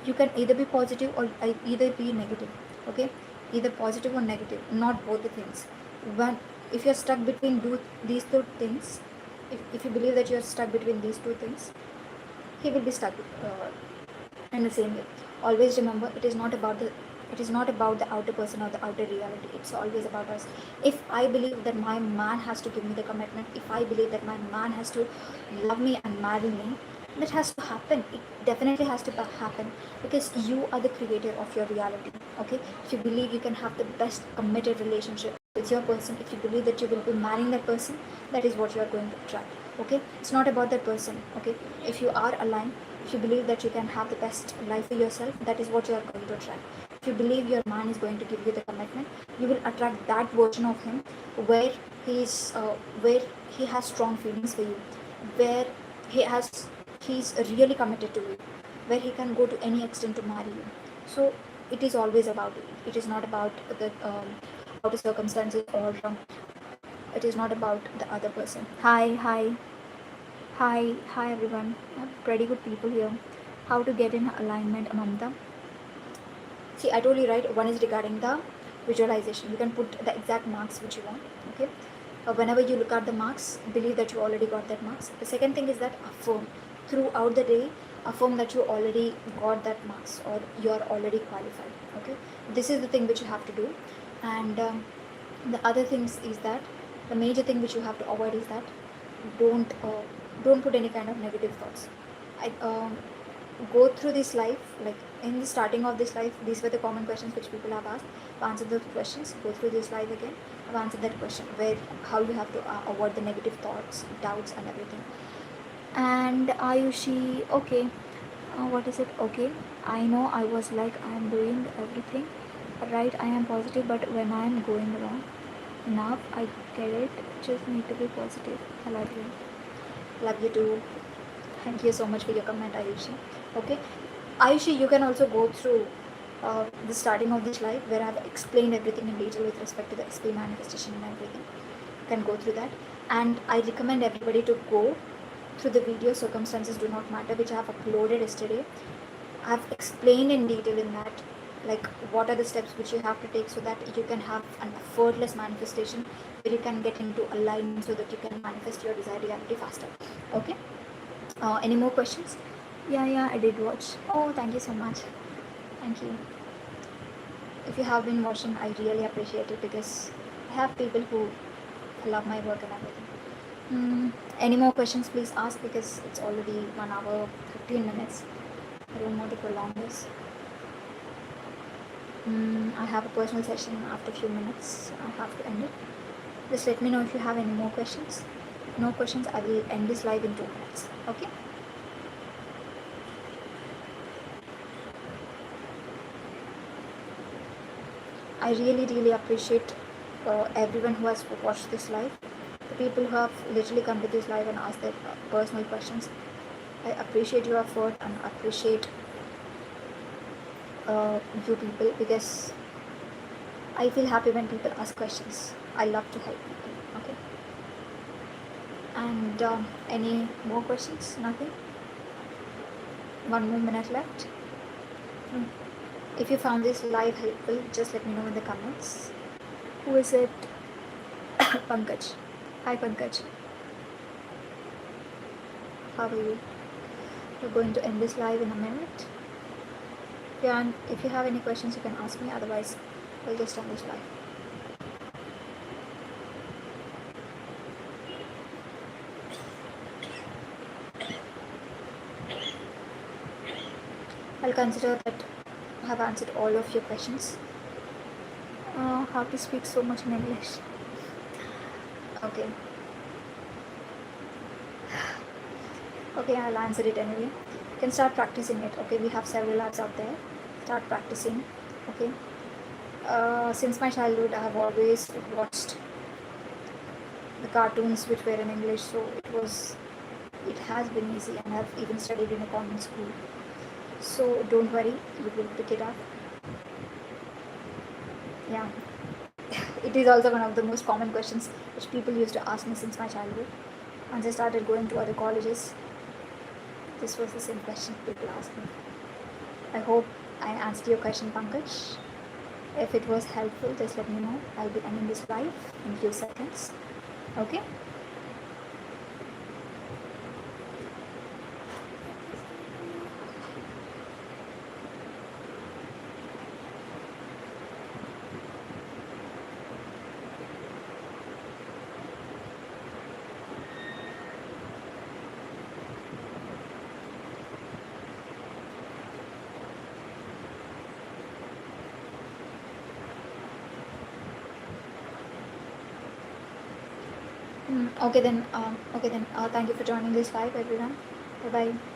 You can either be positive or either be negative. Okay, either positive or negative, not both the things. When if you're stuck between these two things, if you believe that you're stuck between these two things, he will be stuck in the same way. Always remember, it is not about the outer person or the outer reality. It's always about us. If I believe that my man has to give me the commitment, if I believe that my man has to love me and marry me, that has to happen. It definitely has to happen, because you are the creator of your reality. Okay, if you believe you can have the best committed relationship with your person, if you believe that you will be marrying that person, that is what you are going to attract. Okay, it's not about that person. Okay, if you are aligned, if you believe that you can have the best life for yourself, that is what you are going to attract. If you believe your man is going to give you the commitment, you will attract that version of him where where he has strong feelings for you, where he's really committed to you, where he can go to any extent to marry you. So it is always about it. It is not about the outer circumstances, or it is not about the other person. Hi everyone. Pretty good people here. How to get in alignment, Mamta? See, I told you, right? One is regarding the visualization. You can put the exact marks which you want. Okay. Whenever you look at the marks, believe that you already got that marks. The second thing is that affirm throughout the day. Affirm that you already got that marks, or you are already qualified. Okay. This is the thing which you have to do, and the other things is that the major thing which you have to avoid is that don't uh, don't put any kind of negative thoughts. I go through this life, like in the starting of this life, these were the common questions which people have asked. I've answered those questions. Go through this life again, I've answered that question, where how you have to avoid the negative thoughts, doubts and everything. And Ayushi, okay, what is it? Okay, I know I was like I am doing everything right, I am positive, but when I am going wrong, now I get it, just need to be positive. I love you. Love you too. Thank you so much for your comment, Ayushi. Okay, Ayushi, you can also go through the starting of this live, where I have explained everything in detail with respect to the SP manifestation and everything. You can go through that, and I recommend everybody to go through the video Circumstances Do Not Matter, which I have uploaded yesterday. I have explained in detail in that, like what are the steps which you have to take so that you can have an effortless manifestation, where you can get into alignment so that you can manifest your desired reality faster. Okay. Any more questions? Yeah, I did watch. Oh, thank you so much. Thank you. If you have been watching, I really appreciate it, because I have people who love my work and everything. Any more questions, please ask, because it's already 1 hour 15 minutes. I don't want to prolong this. I have a personal session after a few minutes. I have to end it. Just let me know if you have any more questions. No questions, I will end this live in 2 minutes. Okay. I really appreciate everyone who has watched this live. The people who have literally come to this live and asked their personal questions. I appreciate your effort and appreciate you people, because I feel happy when people ask questions. I love to help people. Okay. And any more questions? Nothing? 1 more minute left. If you found this live helpful, just let me know in the comments. Who is it? Pankaj. Hi Pankaj. How are you? We're going to end this live in a minute. Yeah, and if you have any questions, you can ask me. Otherwise, we'll just end this live. I'll consider that I have answered all of your questions. How to speak so much in English. Okay. Okay, I'll answer it anyway. You can start practicing it. Okay, we have several apps out there. Start practicing. Okay. Since my childhood, I have always watched the cartoons which were in English, so it has been easy, and I've even studied in a convent school. So don't worry, you will pick it up. Yeah, it is also one of the most common questions which people used to ask me since my childhood. Once I started going to other colleges, this was the same question people asked me. I hope I answered your question, Pankaj. If it was helpful, just let me know. I'll be ending this live in a few seconds. Okay? Okay then. Thank you for joining this live, everyone. Bye bye.